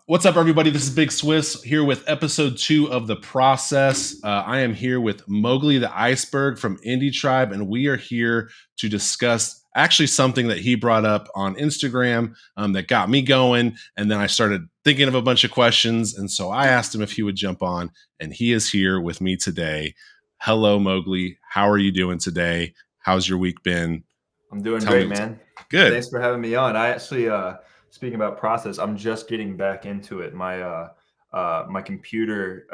What's up, everybody? This is Big Swiss here with episode 2 of The Process. I am here with Mogli The Iceburg from Indie Tribe, and we are here to discuss actually something that he brought up on Instagram that got me going. And then I started thinking of a bunch of questions. And so I asked him if he would jump on, and he is here with me today. Hello, Mogli. How are you doing today? How's your week been? I'm doing Tell me great, what's up. man. Good. Thanks for having me on. I actually, speaking about process, I'm just getting back into it. My computer,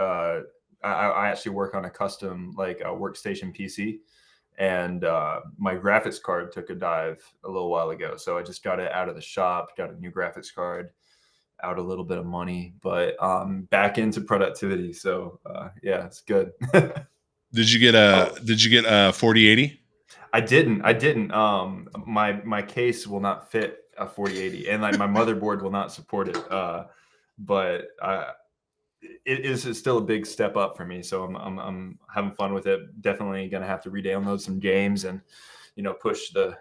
I actually work on a custom like a workstation PC, and my graphics card took a dive a little while ago. So I just got it out of the shop, got a new graphics card, out a little bit of money, but back into productivity. So yeah, it's good. Did you get a Oh, 4080? I didn't. My case will not fit a 4080, and like my motherboard will not support it. But it is still a big step up for me. So I'm having fun with it. Definitely gonna have to re-download some games and push the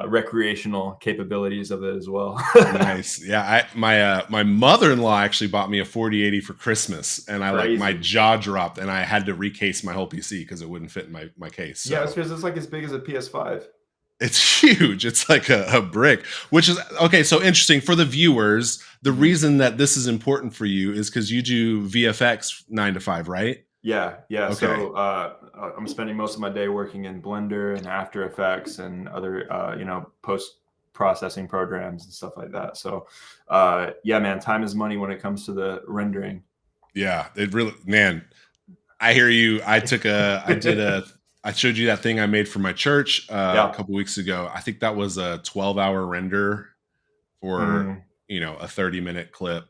recreational capabilities of it as well. Nice. Yeah, my mother-in-law actually bought me a 4080 for Christmas, and my Crazy. jaw dropped, and I had to recase my whole PC because it wouldn't fit in my case. Yeah, it's So because it's like as big as a PS5. it's huge. It's like a brick, which is okay. So interesting for the viewers. The Mhm. reason that this is important for you is because you do VFX 9 to 5, right? Yeah. Okay. So I'm spending most of my day working in Blender and After Effects and other, post processing programs and stuff like that. So, yeah, man, time is money when it comes to the rendering. Yeah, it really, man. I hear you. I showed you that thing I made for my church a Yeah. couple weeks ago. I think that was a 12-hour render for, Mm. a 30-minute clip.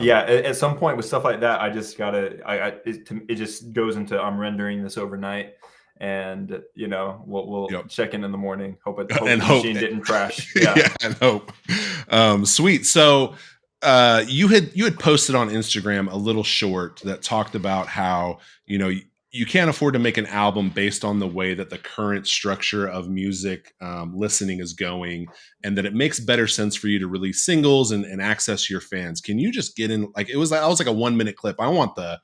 Yeah. At some point with stuff like that, I just gotta, it just goes into I'm rendering this overnight, and we'll Yep. check in the morning. Hope And the hope. machine didn't crash. Yeah. Yeah, and hope. Sweet. So you had posted on Instagram a little short that talked about how you can't afford to make an album based on the way that the current structure of music listening is going, and that it makes better sense for you to release singles and access your fans. Can you just get in, like, it was like a 1 minute clip? I want the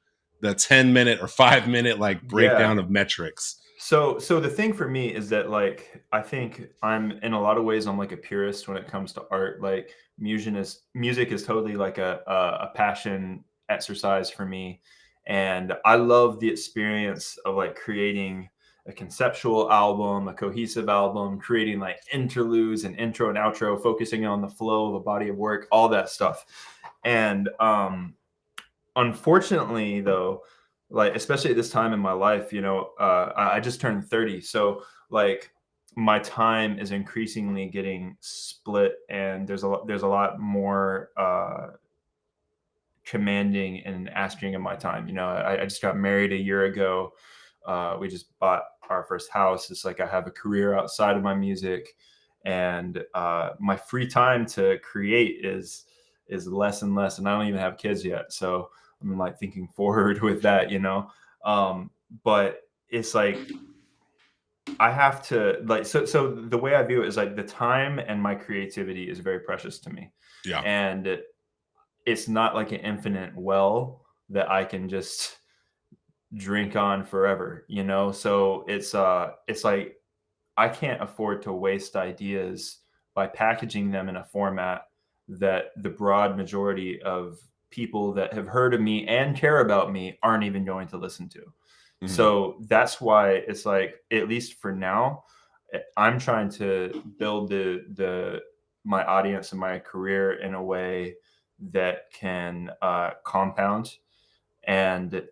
10 minute or 5 minute like Yeah. breakdown of metrics. So the thing for me is that like I think I'm in a lot of ways I'm like a purist when it comes to art. Like music is totally like a passion exercise for me, and I love the experience of like creating a conceptual album, a cohesive album, creating like interludes and intro and outro, focusing on the flow of a body of work, all that stuff. And unfortunately though, like especially at this time in my life, I just turned 30, so like my time is increasingly getting split, and there's a lot more commanding and asking of my time. I just got married a year ago. We just bought our first house. It's like I have a career outside of my music, and my free time to create is less and less. And I don't even have kids yet, so I'm like thinking forward with that. Um, but it's like I have to like so the way I view it is like the time and my creativity is very precious to me, Yeah. and it's not like an infinite well that I can just drink on forever. So it's like I can't afford to waste ideas by packaging them in a format that the broad majority of people that have heard of me and care about me aren't even going to listen to. Mhm. So that's why it's like, at least for now, I'm trying to build the my audience and my career in a way that can compound, and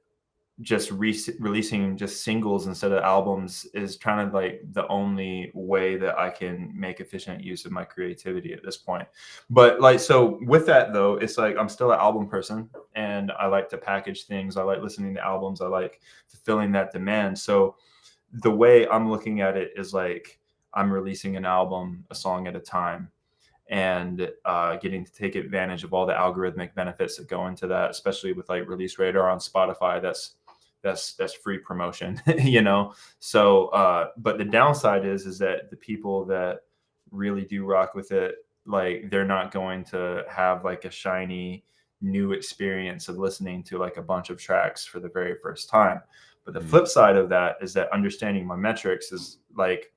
just releasing just singles instead of albums is kind of like the only way that I can make efficient use of my creativity at this point. But like, so with that though, it's like I'm still an album person, and I like to package things. I like listening to albums. I like fulfilling that demand. So the way I'm looking at it is like I'm releasing an album, a song at a time, and getting to take advantage of all the algorithmic benefits that go into that, especially with like Release Radar on Spotify. That's free promotion, So, but the downside is that the people that really do rock with it, like they're not going to have like a shiny new experience of listening to like a bunch of tracks for the very first time. But the Mhm. flip side of that is that understanding my metrics is like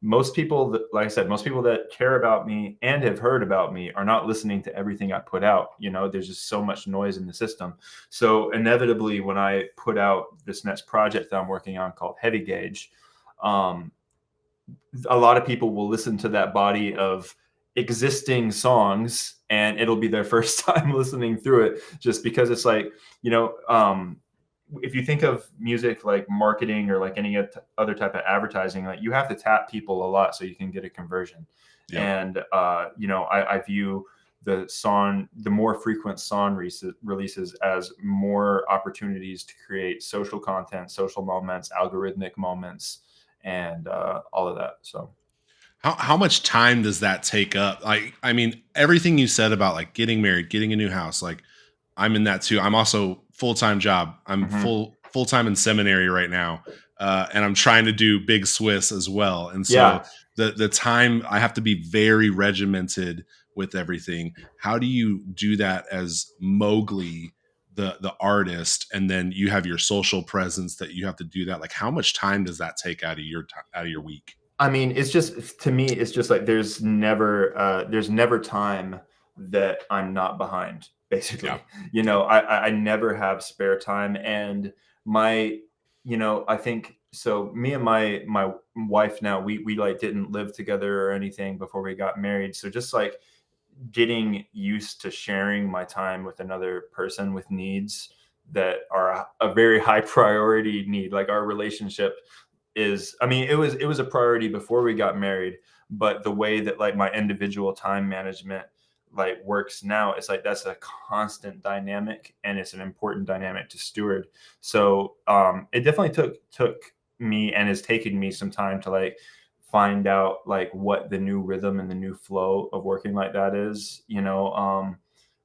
most people that, like I said, most people that care about me and have heard about me are not listening to everything I put out. There's just so much noise in the system. So inevitably, when I put out this next project that I'm working on called Heavy Gauge, um, a lot of people will listen to that body of existing songs and it'll be their first time listening through it, just because it's like, if you think of music like marketing or like any other type of advertising, like you have to tap people a lot so you can get a conversion. Yep. And I view the more frequent song releases as more opportunities to create social content, social moments, algorithmic moments, and all of that. So How much time does that take up? Like, I mean, everything you said about like getting married, getting a new house, like I'm in that too. I'm also full-time job. I'm mhm. full-time in seminary right now. And I'm trying to do Big Swiss as well. And so Yeah, the time I have to be very regimented with everything. How do you do that as Mowgli, the artist, and then you have your social presence that you have to do that? Like how much time does that take out of your out of your week? I mean, it's just, to me, it's just like there's never time that I'm not behind. Yeah. Basically, Yeah. I never have spare time, and my, I think so. Me and my wife now, we like didn't live together or anything before we got married. So just like getting used to sharing my time with another person with needs that are a very high priority need. Like our relationship is, I mean, it was a priority before we got married, but the way that like my individual time management like works now, it's like that's a constant dynamic and it's an important dynamic to steward. So it definitely took me and is taking me some time to like find out like what the new rhythm and the new flow of working like that is.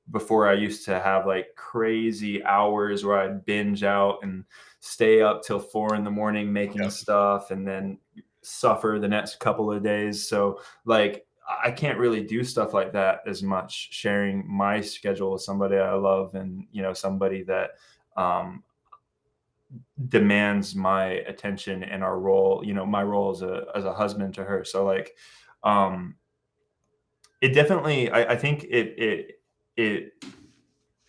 Before I used to have like crazy hours where I'd binge out and stay up till 4 in the morning making Yep. stuff and then suffer the next couple of days. So like I can't really do stuff like that as much, sharing my schedule with somebody I love and somebody that um, demands my attention and our role, my role as a husband to her. So like um it definitely, I think it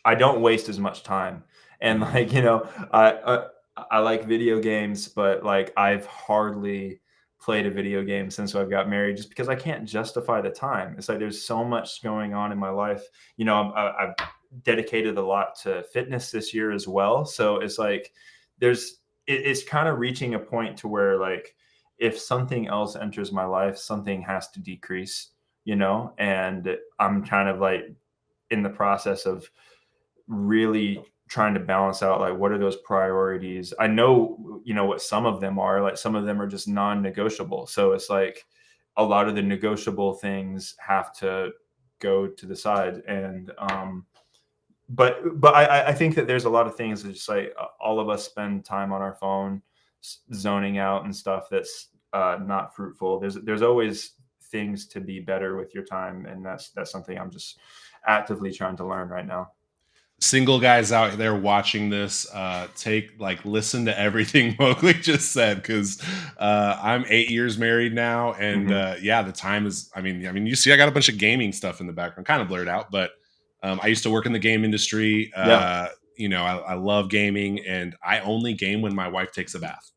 I don't waste as much time. And Mhm. like, I like video games, but like I've hardly played a video game since I've got married, just because I can't justify the time. It's like there's so much going on in my life. I've dedicated a lot to fitness this year as well. So it's like it's kind of reaching a point to where like if something else enters my life, something has to decrease, and I'm kind of like in the process of really trying to balance out like what are those priorities. I know what some of them are. Like some of them are just non-negotiable, so it's like a lot of the negotiable things have to go to the side. And but I think that there's a lot of things that just like all of us spend time on our phone zoning out and stuff that's not fruitful. There's always things to be better with your time, and that's something I'm just actively trying to learn right now. Single guys out there watching this, take like listen to everything Mowgli just said, because I'm 8 years married now, and Hmm. yeah, the time is. I mean, you see, I got a bunch of gaming stuff in the background, kind of blurred out, but I used to work in the game industry. Yeah. I love gaming, and I only game when my wife takes a bath.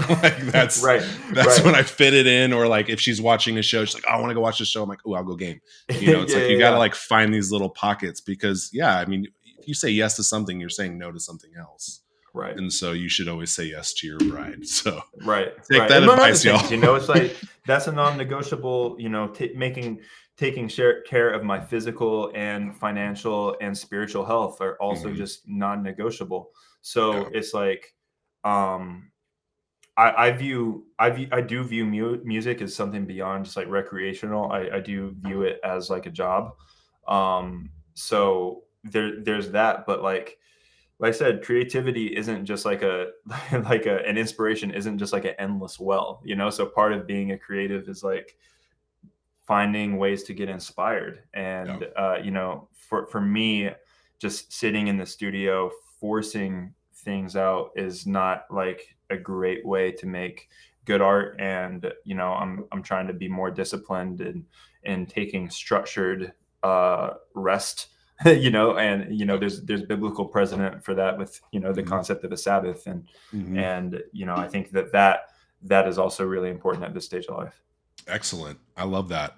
Like that's Right, that's right. when I fit it in, or like if she's watching a show, she's like, oh, I want to go watch this show. I'm like, oh, I'll go game. Yeah, It's yeah, like you got to yeah. like find these little pockets, because yeah, I mean, if you say yes to something, you're saying no to something else, Right, and so you should always say yes to your bride. So right, take right. that Among other advice, y'all. things, it's like that's a non-negotiable. Taking care of my physical and financial and spiritual health are also Mhm. just non-negotiable. Yeah. So it's like, um, I do view music as something beyond just like recreational. I do view it as like a job. So there's that, but like I said, creativity isn't just like a an inspiration isn't just like an endless well. So part of being a creative is like finding ways to get inspired. Yeah. And for me, just sitting in the studio forcing things out is not like a great way to make good art. And I'm trying to be more disciplined in taking structured rest. And Yep. there's biblical precedent for that with the Hmm. concept of a Sabbath. and Hmm. and I think that is also really important at this stage of life. Excellent. I love that.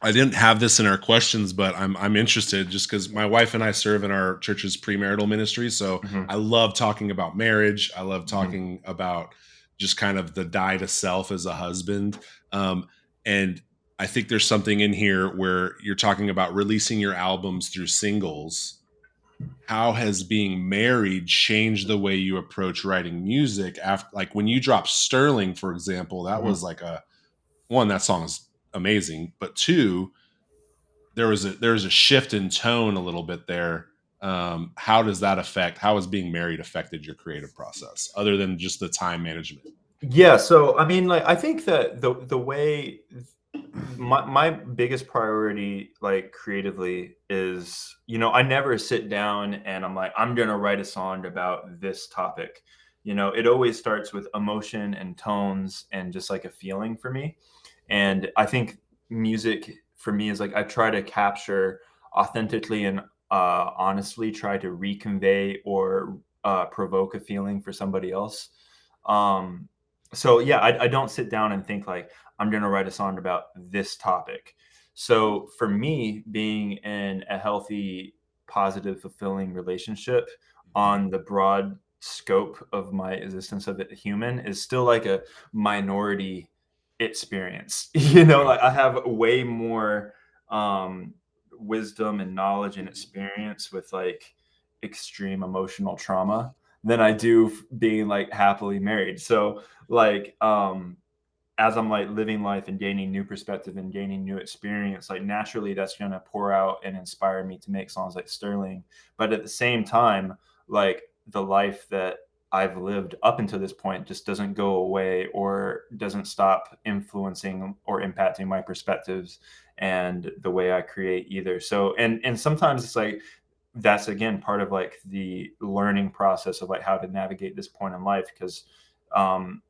I didn't have this in our questions, but I'm interested just because my wife and I serve in our church's premarital ministry. So Hmm. I love talking about marriage. I love Hmm. talking about just kind of the die to self as a husband. And I think there's something in here where you're talking about releasing your albums through singles. How has being married changed the way you approach writing music? After, like when you drop Sterling, for example, that Hmm. was like a one, that song is amazing, but two, there was a shift in tone a little bit there. How does that affect? How has being married affected your creative process, other than just the time management? Yeah, so I mean, like, I think that the way my biggest priority, like creatively, is I never sit down and I'm like, I'm gonna write a song about this topic. It always starts with emotion and tones and just like a feeling for me. And I think music for me is like I try to capture authentically and honestly try to reconvey or provoke a feeling for somebody else. Um, so yeah, I don't sit down and think like I'm going to write a song about this topic. So for me, being in a healthy, positive, fulfilling relationship Mhm. on the broad scope of my existence of a human is still like a minority experience. Yeah. Like I have way more um wisdom and knowledge and experience with like extreme emotional trauma than I do being like happily married. So like as I'm like living life and gaining new perspective and gaining new experience, like naturally that's going to pour out and inspire me to make songs like Sterling. But at the same time, like the life that I've lived up until this point just doesn't go away or doesn't stop influencing or impacting my perspectives and the way I create either. So, and sometimes it's like that's again part of like the learning process of like how to navigate this point in life because um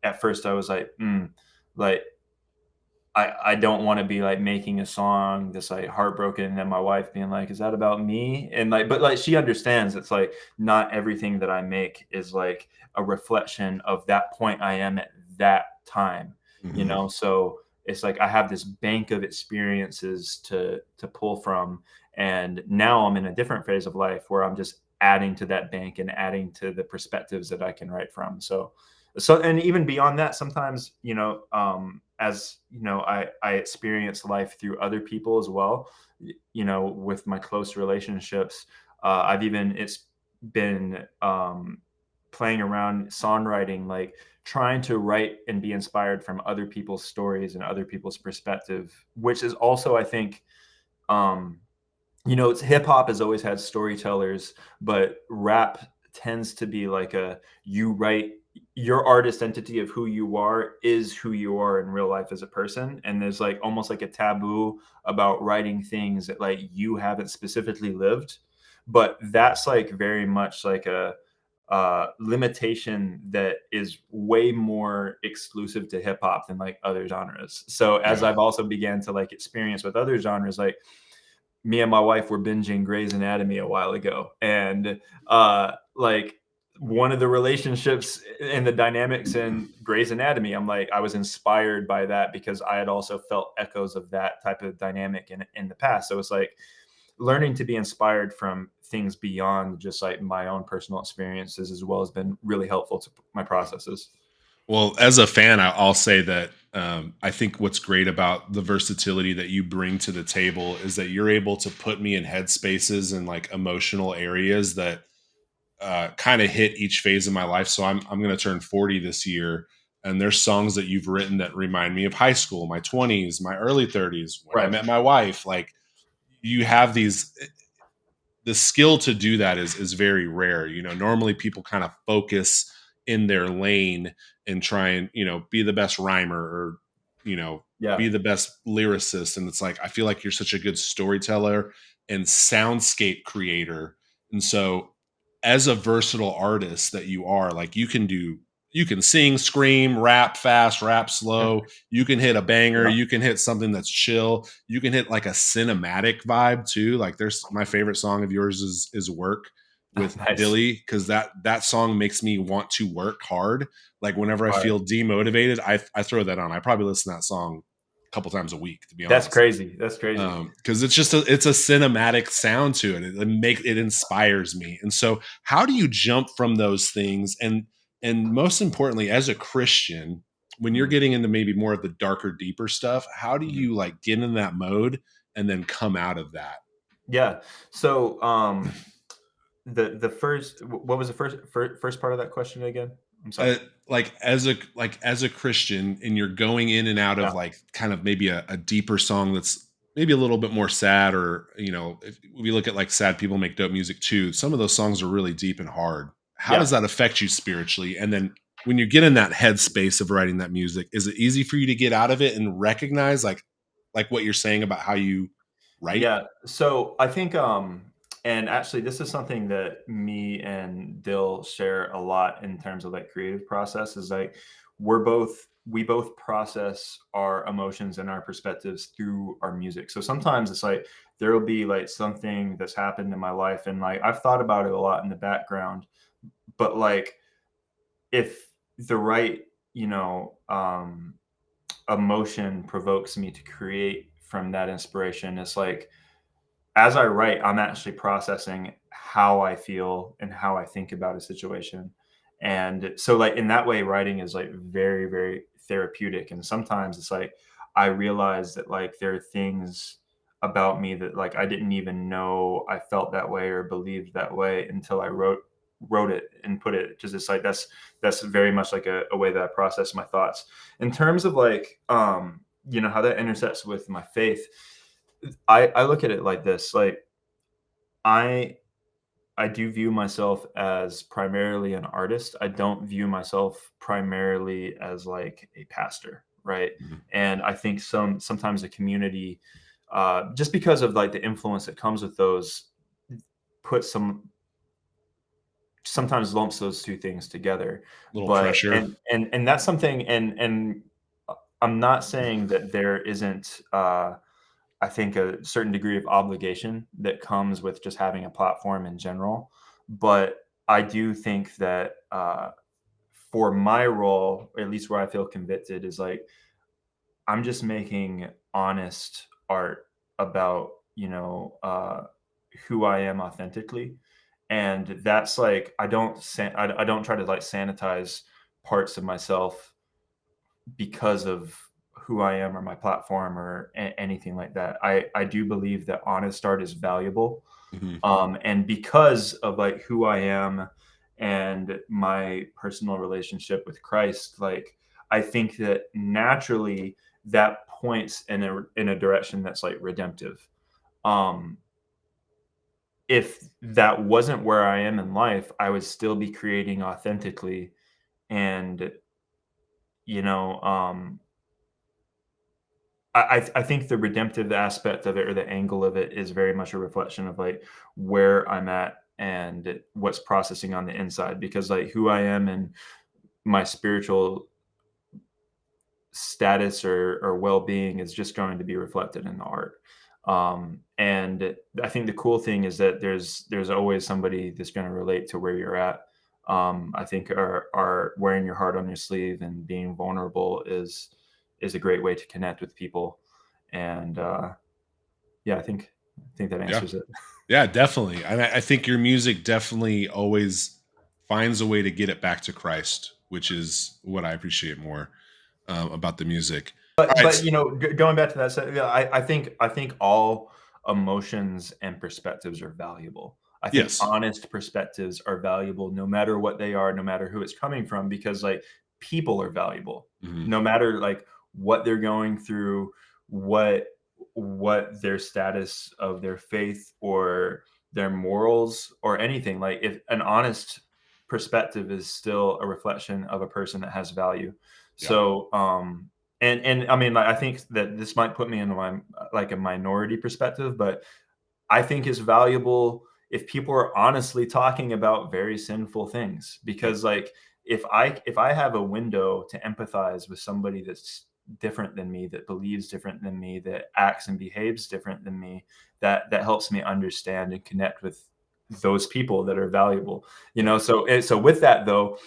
at first I was like, like I don't want to be like making a song that's like heartbroken, and then my wife being like, "Is that about me?" And like, but like she understands it's like not everything that I make is like a reflection of that point I am at that time. Hmm. So it's like I have this bank of experiences to pull from, and now I'm in a different phase of life where I'm just adding to that bank and adding to the perspectives that I can write from. So and even beyond that sometimes as I experience life through other people as well, with my close relationships. I've even it's been playing around songwriting, like trying to write and be inspired from other people's stories and other people's perspective, which is also I think um it's hip hop has always had storytellers, but rap tends to be like a you write your artist entity of who you are is who you are in real life as a person. And there's like almost like a taboo about writing things that like you haven't specifically lived. But that's like very much like a limitation that is way more exclusive to hip hop than like other genres. So as Yeah. I've also began to like experience with other genres, like me and my wife were binging Grey's Anatomy a while ago, and like one of the relationships and the dynamics in Grey's Anatomy, I'm like I was inspired by that because I had also felt echoes of that type of dynamic in the past. So it's like learning to be inspired from things beyond just like my own personal experiences as well has been really helpful to my processes. Well, as a fan, I'll say that I think what's great about the versatility that you bring to the table is that you're able to put me in headspaces and like emotional areas that kind of hit each phase of my life. So I'm going to turn 40 this year, and there's songs that you've written that remind me of high school, my 20s, my early 30s, when I Right. met my wife. Like you have these, the skill to do that is very rare. Normally people kind of focus in their lane and try and be the best rhymer or you know Yeah. be the best lyricist. And it's like I feel like you're such a good storyteller and soundscape creator. And so, as a versatile artist that you are, like you can sing, scream, rap fast, rap slow. You can hit a banger. Yeah. You can hit something that's chill. You can hit like a cinematic vibe too. Like there's my favorite song of yours is "Work" with Nice. Billy, because that song makes me want to work hard. Like whenever I All right. feel demotivated, I throw that on. I probably listen to that song a couple times a week, to be That's honest, crazy. That's crazy. because it's a cinematic sound to it. It inspires me. And so, how do you jump from those things? And most importantly, as a Christian, when you're Mhm, getting into maybe more of the darker, deeper stuff, how do mhm. you like get in that mode and then come out of that? Yeah. So, the first what was the first part of that question again? I'm sorry. uh, like as a Christian, and you're going in and out of Yeah. like kind of maybe a deeper song that's maybe a little bit more sad, or if we look at like sad people make dope music too, some of those songs are really deep and hard. How does Yeah. that affect you spiritually? And then when you get in that headspace of writing that music, is it easy for you to get out of it and recognize like what you're saying about how you write? Yeah. So I think, and actually, this is something that me and Dill share a lot in terms of like creative process is like we both process our emotions and our perspectives through our music. So sometimes it's like there will be like something that's happened in my life, and like I've thought about it a lot in the background, but like if the right, you know, emotion provokes me to create from that inspiration, it's like as I write, I'm actually processing how I feel and how I think about a situation. And so like in that way, writing is like very, very therapeutic. And sometimes it's like I realize that like there are things about me that like I didn't even know I felt that way or believed that way until I wrote it and put it, just it's like that's very much like a way that I process my thoughts. In terms of like how that intersects with my faith, I look at it like this, like I I do view myself as primarily an artist. I don't view myself primarily as like a pastor, right? Mhm. And I think sometimes a community, just because of like the influence that comes with those, put some sometimes lumps those two things together. Little But pressure. and that's something, I'm not saying that there isn't. I think a certain degree of obligation that comes with just having a platform in general. But I do think that for my role, or at least where I feel convicted, is like I'm just making honest art about who I am authentically, and that's like I don't try to like sanitize parts of myself because of who I am or my platform or anything like that. I do believe that honest art is valuable, Mhm. and because of like who I am and my personal relationship with Christ, like I think that naturally that points in a direction that's like redemptive. Um, if that wasn't where I am in life, I would still be creating authentically, and you know, I think the redemptive aspect of it or the angle of it is very much a reflection of like where I'm at and what's processing on the inside, because like who I am and my spiritual status or well-being is just going to be reflected in the art. And I think the cool thing is that there's always somebody that's going to relate to where you're at. I think our wearing your heart on your sleeve and being vulnerable is a great way to connect with people. And yeah, I think that Yeah. answers it. Yeah, definitely. And I think your music definitely always finds a way to get it back to Christ, which is what I appreciate more about the music. All right. But going back to that, so yeah, I think all emotions and perspectives are valuable. I think Yes. honest perspectives are valuable, no matter what they are, no matter who it's coming from, because like people are valuable, Mhm. no matter like what they're going through, what what their status of their faith or their morals or anything. Like if an honest perspective is still a reflection of a person that has value. Yeah. So and I mean, like, I think that this might put me in my like a minority perspective, but I think is valuable if people are honestly talking about very sinful things. Yep. Because like if I have a window to empathize with somebody that's different than me, that believes different than me, that acts and behaves different than me, that helps me understand and connect with those people that are valuable. Yep. So with that though,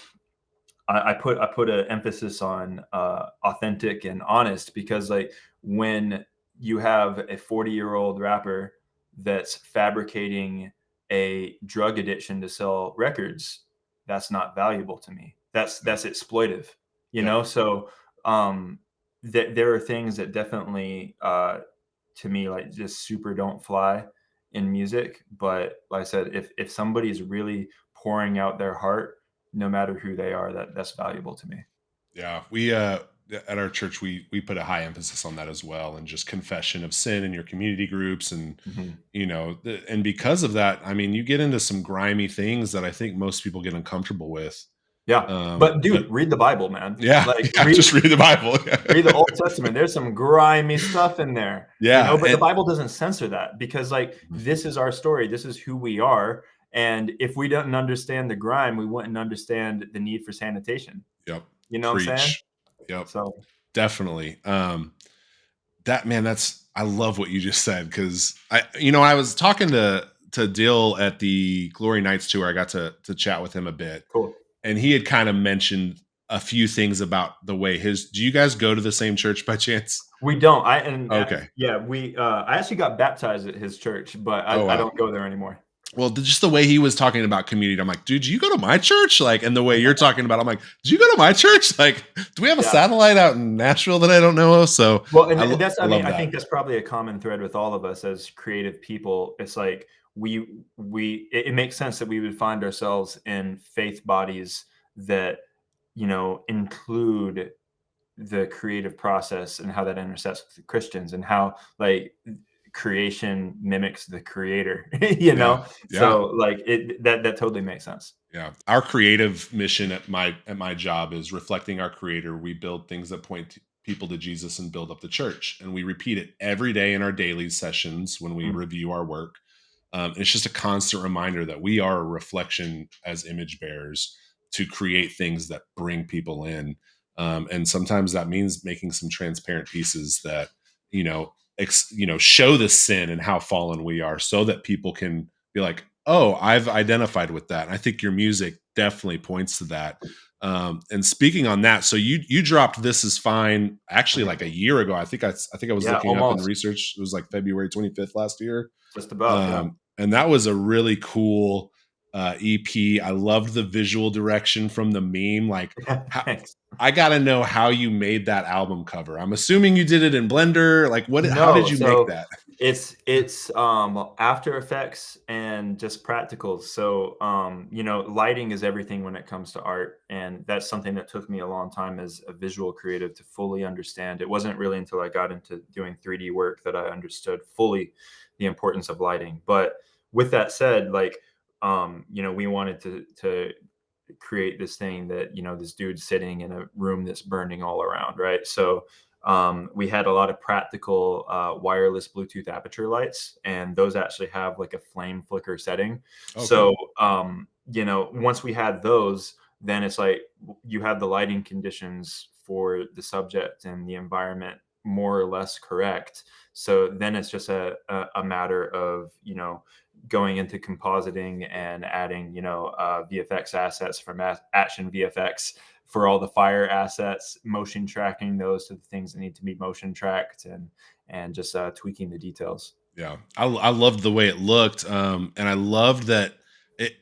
I put an emphasis on authentic and honest, because like when you have a 40-year-old rapper that's fabricating a drug addiction to sell records, that's not valuable to me. That's exploitive, Yep. so um there are things that definitely to me like just super don't fly in music. But like I said, if somebody's really pouring out their heart, no matter who they are, that's valuable to me. Yeah, we at our church we put a high emphasis on that as well, and just confession of sin in your community groups, and Mhm. and because of that, I mean, you get into some grimy things that I think most people get uncomfortable with. Yeah. But But dude, read the Bible, man. yeah, Like yeah, just read the Bible. read the Old Testament. There's some grimy stuff in there, Yeah, but the Bible doesn't censor that, because like this is our story. This is who we are. And if we didn't understand the grime, we wouldn't understand the need for sanitation. yep, You know what I'm saying? preach. Yep, So definitely. That man, I love what you just said, because I was talking to Dill at the Glory Nights tour. I got to chat with him a bit, cool. and he had kind of mentioned a few things about the way his. Do you guys go to the same church by chance? We don't. I and Okay. Yeah, we I actually got baptized at his church, but Oh I wow. don't go there anymore. Well, just the way he was talking about community, I'm like, dude, do you go to my church? Like, and the way you're talking about, I'm like, do you go to my church? Like, do we have a Yeah. satellite out in Nashville that I don't know of? So Well, and that's, I I mean, love I that. think that's probably a common thread with all of us as creative people. It's like it makes sense that we would find ourselves in faith bodies that, include the creative process and how that intersects with the Christians, and how like creation mimics the creator, Yeah, yeah. So like that totally makes sense. Yeah. Our creative mission at my job is reflecting our creator. We build things that point people to Jesus and build up the church. And we repeat it every day in our daily sessions when we Mm, review our work. It's just a constant reminder that we are a reflection as image bearers to create things that bring people in. And sometimes that means making some transparent pieces that, show the sin and how fallen we are, so that people can be like, oh, I've identified with that. And I think your music definitely points to that. And speaking on that, so you dropped "This Is Fine" actually mhm. like a year ago. I think I was Yeah, looking up in almost. research. It was like February 25th last year. Just about, yeah. And that was a really cool EP. I loved the visual direction from the meme. Like, how, Thanks. I got to know how you made that album cover. I'm assuming you did it in Blender. Like, what? How did No, you make so that? it's After Effects and just practicals. So lighting is everything when it comes to art, and that's something that took me a long time as a visual creative to fully understand. It wasn't really until I got into doing 3D work that I understood fully the importance of lighting. But with that said, like we wanted to create this thing that this dude sitting in a room that's burning all around, right? So we had a lot of practical wireless Bluetooth aperture lights, and those actually have like a flame flicker setting. Oh, cool. So once we had those, then it's like you have the lighting conditions for the subject and the environment more or less correct. So then it's just a matter of going into compositing and adding VFX assets from Action VFX for all the fire assets, motion tracking those to the things that need to be motion tracked, and just tweaking the details. Yeah, I loved the way it looked, and I loved that it.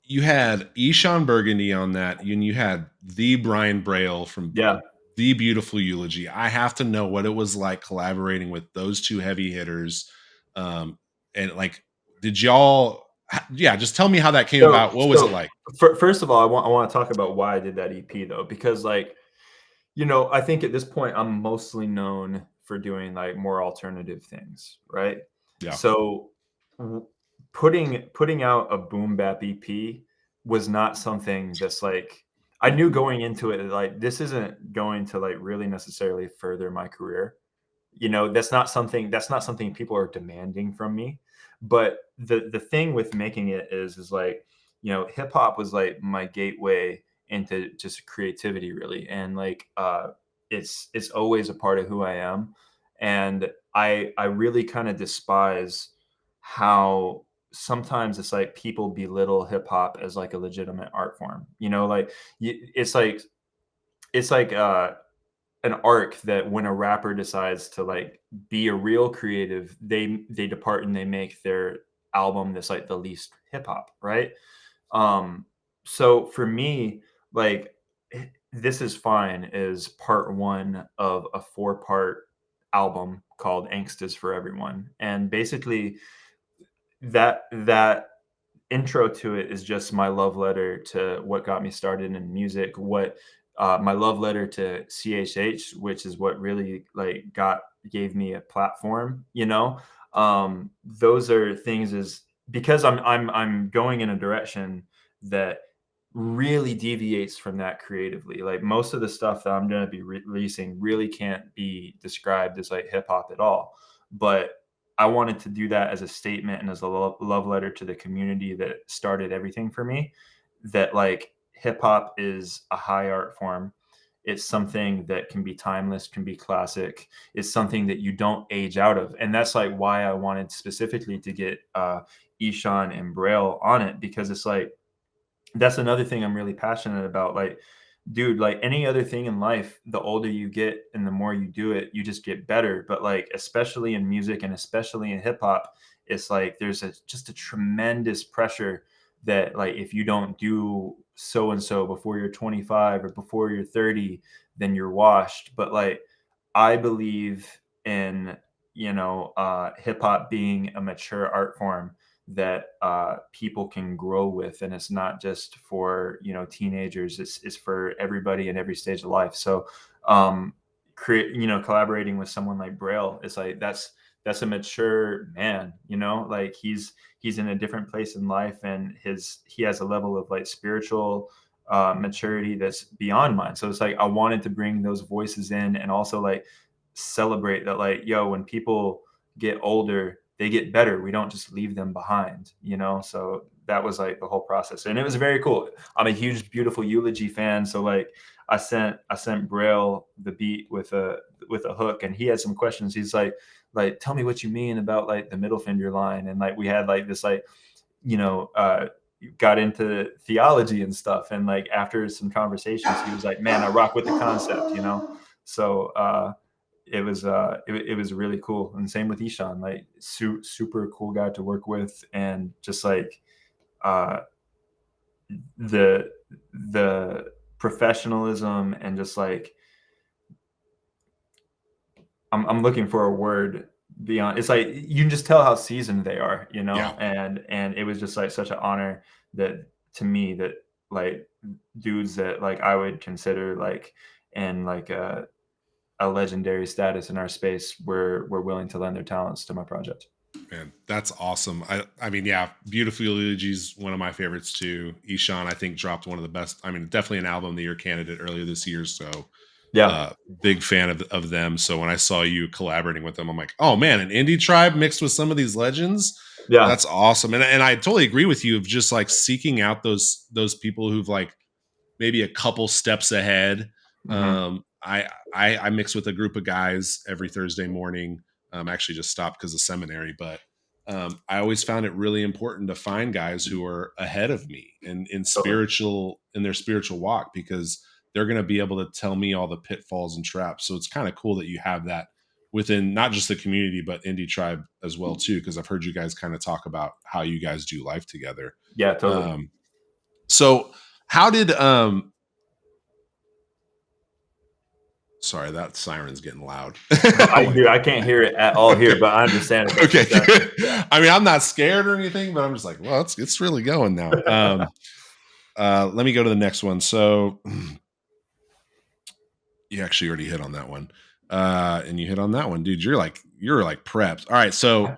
You had Eshawn Burgundy on that, and you had the Brian Braille from Yeah. The Beautiful Eulogy. I have to know what it was like collaborating with those two heavy hitters, and like, did y'all? Yeah, just tell me how that came So about. What was it so like? first of all, I want to talk about why I did that EP though, because like I think at this point I'm mostly known for doing like more alternative things, right? Yeah, So w- putting out a boom bap EP was not something that's like I knew going into it like this isn't going to like really necessarily further my career. That's not something people are demanding from me. But the thing with making it is like, hip hop was like my gateway into just creativity, really. And like it's always a part of who I am. And I really kind of despise how sometimes it's like people belittle hip hop as like a legitimate art form. Like it's like it's like an arc that when a rapper decides to like be a real creative, they depart and they make their album that's like the least hip hop, right? Um, so for me, like This Is Fine is part one of a four-part album called Angst Is For Everyone. And basically that intro to it is just my love letter to what got me started in music, what my love letter to CHH, which is what really like got gave me a platform. Those are things is because I'm going in a direction that really deviates from that creatively. Like most of the stuff that I'm going to be releasing really can't be described as like hip hop at all. But I wanted to do that as a statement and as a love letter to the community that started everything for me. That like hip hop is a high art form. It's something that can be timeless, can be classic. It's something that you don't age out of, and that's like why I wanted specifically to get Ishan and Braille on it, because it's like that's another thing I'm really passionate about. Like, dude, like any other thing in life, the older you get and the more you do it, you just get better. But like, especially in music and especially in hip hop, it's like there's just a tremendous pressure that like if you don't do so and so before you're 25 or before you're 30, then you're washed. But like, I believe in hip hop being a mature art form that people can grow with, and it's not just for teenagers. It's for everybody in every stage of life. So create collaborating with someone like Braille, it's like that's a mature man. Like he's in a different place in life, and he has a level of like spiritual maturity that's beyond mine. So it's like I wanted to bring those voices in and also like celebrate that, like, yo, when people get older, they get better. We don't just leave them behind. So that was like the whole process, and it was very cool. I'm a huge Beautiful Eulogy fan, so like I sent Braille the beat with a hook, and he had some questions. He's like tell me what you mean about like the middle finger line, and like we had like this like you know got into theology and stuff, and like after some conversations he was like, man, I rock with the concept. So it was really cool. And same with Ishan, like super cool guy to work with, and just like uh, the the professionalism and just like I'm looking for a word beyond. It's like you can just tell how seasoned they are, Yeah, and it was just like such an honor that to me that like dudes that like I would consider like and like a legendary status in our space were willing to lend their talents to my project. man, that's awesome. I mean, yeah, Beautiful Eulogy's one of my favorites too. Ishan, I think, dropped one of the best. I mean, definitely an album of the year candidate earlier this year. So Yeah, big fan of them. So when I saw you collaborating with them, I'm like, oh man, an indie tribe mixed with some of these legends. yeah, That's awesome. And I totally agree with you of just like seeking out those people who've like maybe a couple steps ahead. hmm I mix with a group of guys every Thursday morning. Actually just stopped because of seminary, but I always found it really important to find guys who are ahead of me totally. in their spiritual walk, because they're going to be able to tell me all the pitfalls and traps. So it's kind of cool that you have that within not just the community, but Indie Tribe as well too. Because I've heard you guys kind of talk about how you guys do life together. Yeah, totally. Um, so how did sorry, that siren's getting loud. I'm I like, do. I can't hear it at all here, okay, but I understand it. That's okay, exactly. good. Yeah. I mean, I'm not scared or anything, but I'm just like, well, it's really going now. Let me go to the next one. So you actually already hit on that one. And you hit on that one, dude. You're like prepped. All right. So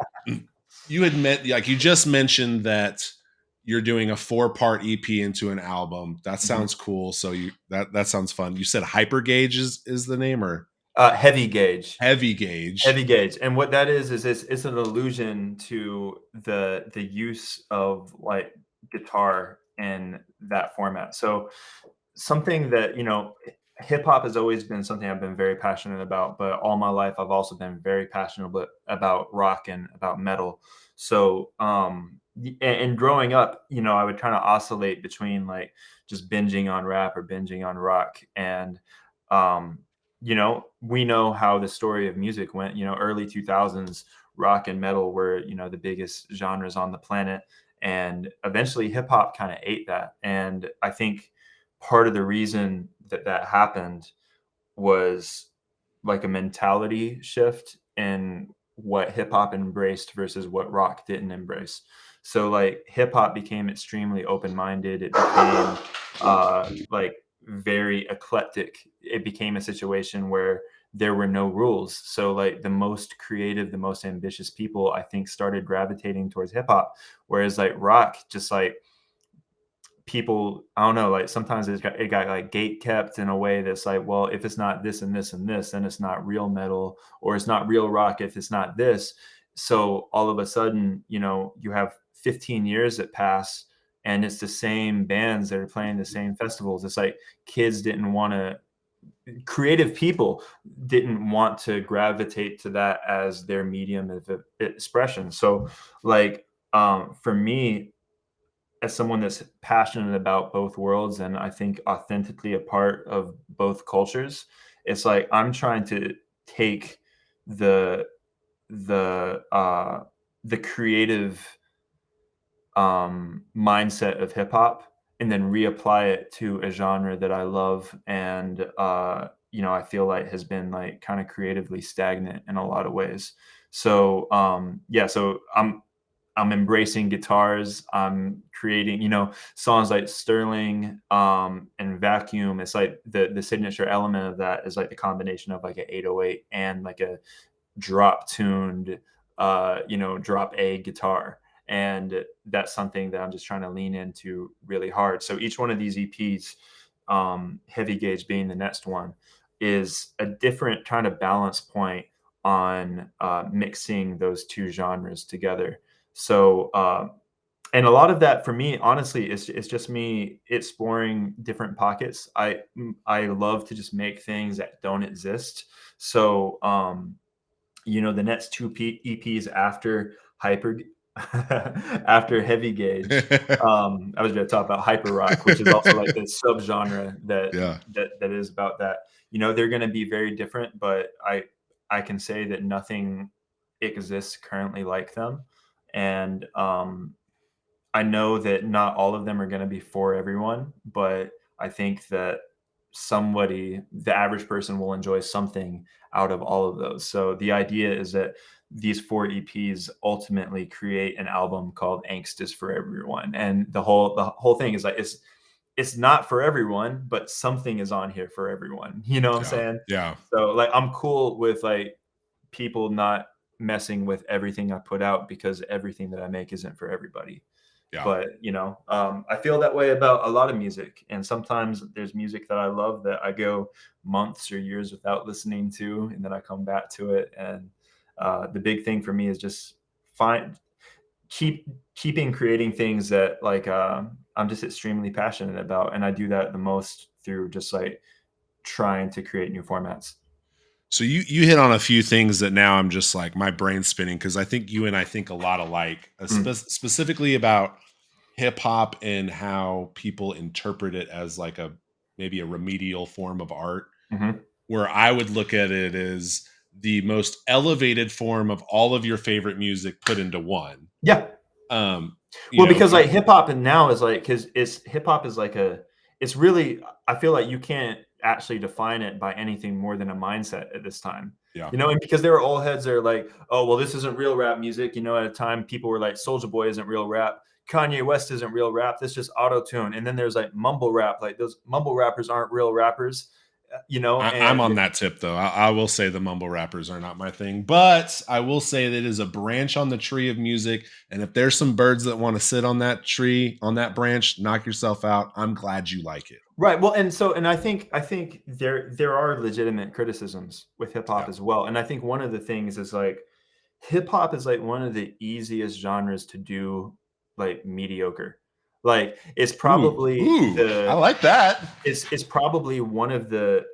you admit, like you just mentioned that you're doing a 4-part EP into an album. That Mhm. sounds cool. So that sounds fun. You said Hypergauge is the name, or Heavy gauge. Heavy gauge. Heavy gauge, and what that is it's an allusion to the use of, like, guitar in that format. So, something that, hip hop has always been something I've been very passionate about, but all my life I've also been very passionate about rock and about metal. So, and growing up, I would kind of oscillate between like just binging on rap or binging on rock. And, um, we know how the story of music went. Early 2000s, rock and metal were, the biggest genres on the planet. And eventually hip hop kind of ate that. And I think part of the reason that that happened was like a mentality shift in what hip hop embraced versus what rock didn't embrace. So like hip hop became extremely open minded. It became like very eclectic. It became a situation where there were no rules. So like the most creative, the most ambitious people I think started gravitating towards hip hop, whereas like rock just like people, I don't know, like sometimes it got like gate kept in a way that's like, well, if it's not this and this and this, then it's not real metal, or it's not real rock if it's not this. So all of a sudden, you have 15 years that pass and it's the same bands that are playing the same festivals. It's like kids didn't want to, creative people didn't want to gravitate to that as their medium of expression. So like for me, as someone that's passionate about both worlds and I think authentically a part of both cultures, it's like I'm trying to take the the creative mindset of hip hop and then reapply it to a genre that I love and I feel like has been like kind of creatively stagnant in a lot of ways. So yeah, so I'm embracing guitars. I'm creating, songs like Sterling and Vacuum. It's like the signature element of that is like the combination of like an 808 and like a drop tuned, drop A guitar. And that's something that I'm just trying to lean into really hard. So each one of these EPs, Heavy Gauge being the next one, is a different kind of balance point on mixing those two genres together. So, and a lot of that for me, honestly, is just me exploring different pockets. I love to just make things that don't exist. So, the next two EPs after Hyper, after Heavy Gauge, I was going to talk about Hyper Rock, which is also like this subgenre Yeah. that is about that. They're going to be very different, but I can say that nothing exists currently like them. And I know that not all of them are going to be for everyone, but I think that the average person, will enjoy something out of all of those. So the idea is that these four EPs ultimately create an album called Angst is for Everyone. And the whole thing is like it's not for everyone, but something is on here for everyone. You know what I'm Yeah. saying? Yeah. So like I'm cool with like people not messing with everything I put out because everything that I make isn't for everybody. Yeah. But I feel that way about a lot of music, and sometimes there's music that I love that I go months or years without listening to, and then I come back to it. And the big thing for me is just find keeping creating things that like I'm just extremely passionate about, and I do that the most through just like trying to create new formats. So you hit on a few things that now I'm just like my brain's spinning because I think you and I think a lot alike, Mm, specifically about hip hop and how people interpret it as like a maybe a remedial form of art. mhm. Where I would look at it as the most elevated form of all of your favorite music put into one. Yeah. Um, Well, because like hip hop and now is like because it's hip hop is like it's really, I feel like you can't actually define it by anything more than a mindset at this time. yeah, And because there are old heads that are like, oh well, this isn't real rap music. At a time people were like, Soldier Boy isn't real rap. Kanye West isn't real rap. That's just auto tune. And then there's like mumble rap. Like those mumble rappers aren't real rappers. and I'm on that tip though. I will say the mumble rappers are not my thing, but I will say that it is a branch on the tree of music. And if there's some birds that want to sit on that tree, on that branch, knock yourself out. I'm glad you like it. right. Well, and I think there are legitimate criticisms with hip hop Yeah. as well. And I think one of the things is like hip hop is like one of the easiest genres to do like mediocre. Like it's probably I like that. it's probably one of the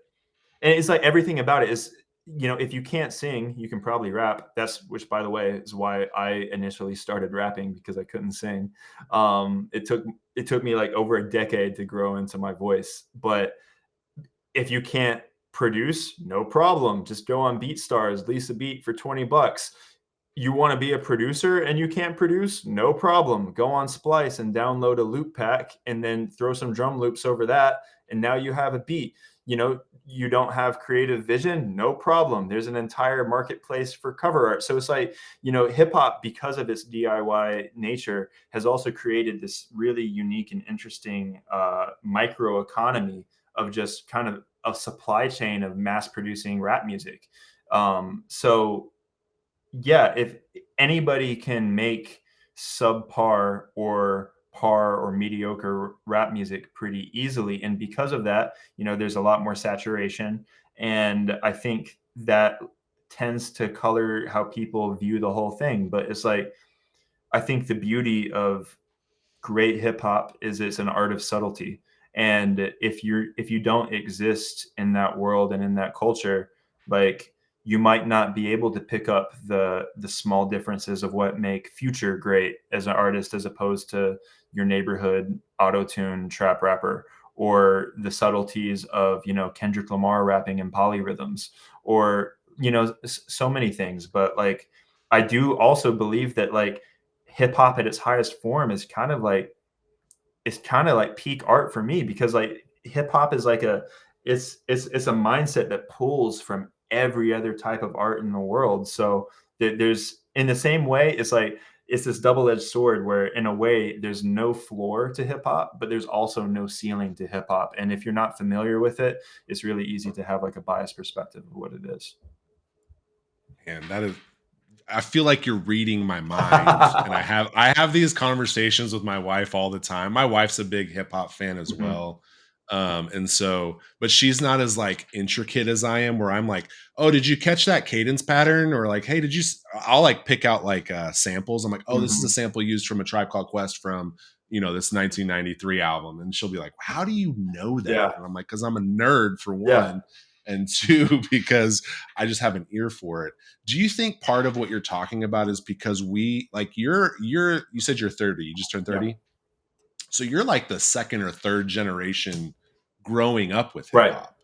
and it's like everything about it is, if you can't sing, you can probably rap. That's which, by the way, is why I initially started rapping because I couldn't sing. It took me like over a decade to grow into my voice. But if you can't produce, no problem. Just go on BeatStars, lease a beat for $20. You want to be a producer and you can't produce? No problem. Go on Splice and download a loop pack and then throw some drum loops over that. And now you have a beat. You don't have creative vision? No problem. There's an entire marketplace for cover art. So it's like, hip hop, because of its DIY nature, has also created this really unique and interesting micro economy of just kind of a supply chain of mass producing rap music. So yeah, if anybody can make subpar or par or mediocre rap music pretty easily, and because of that, there's a lot more saturation, and I think that tends to color how people view the whole thing. But it's like I think the beauty of great hip hop is it's an art of subtlety. And if you don't exist in that world and in that culture, like you might not be able to pick up the small differences of what make Future great as an artist as opposed to your neighborhood auto-tune trap rapper, or the subtleties of Kendrick Lamar rapping in polyrhythms, or so many things. But like I do also believe that like hip hop at its highest form is kind of like peak art for me, because like hip hop is like it's a mindset that pulls from every other type of art in the world. So there's, in the same way, it's like it's this double-edged sword where in a way there's no floor to hip hop, but there's also no ceiling to hip hop. And if you're not familiar with it, it's really easy to have like a biased perspective of what it is. And that is, I feel like you're reading my mind, and I have these conversations with my wife all the time. My wife's a big hip hop fan as Mhm. well. And so, but she's not as like intricate as I am, where I'm like, oh, did you catch that cadence pattern? Or like, hey, I'll like pick out like samples. I'm like, oh, this is a Mhm. sample used from A Tribe Called Quest from, this 1993 album. And she'll be like, how do you know that? Yeah. And I'm like, because I'm a nerd for Yeah. one. And two, because I just have an ear for it. Do you think part of what you're talking about is because we like you said you're 30, you just turned Yeah. 30? So you're like the second or third generation growing up with hip Right. hop.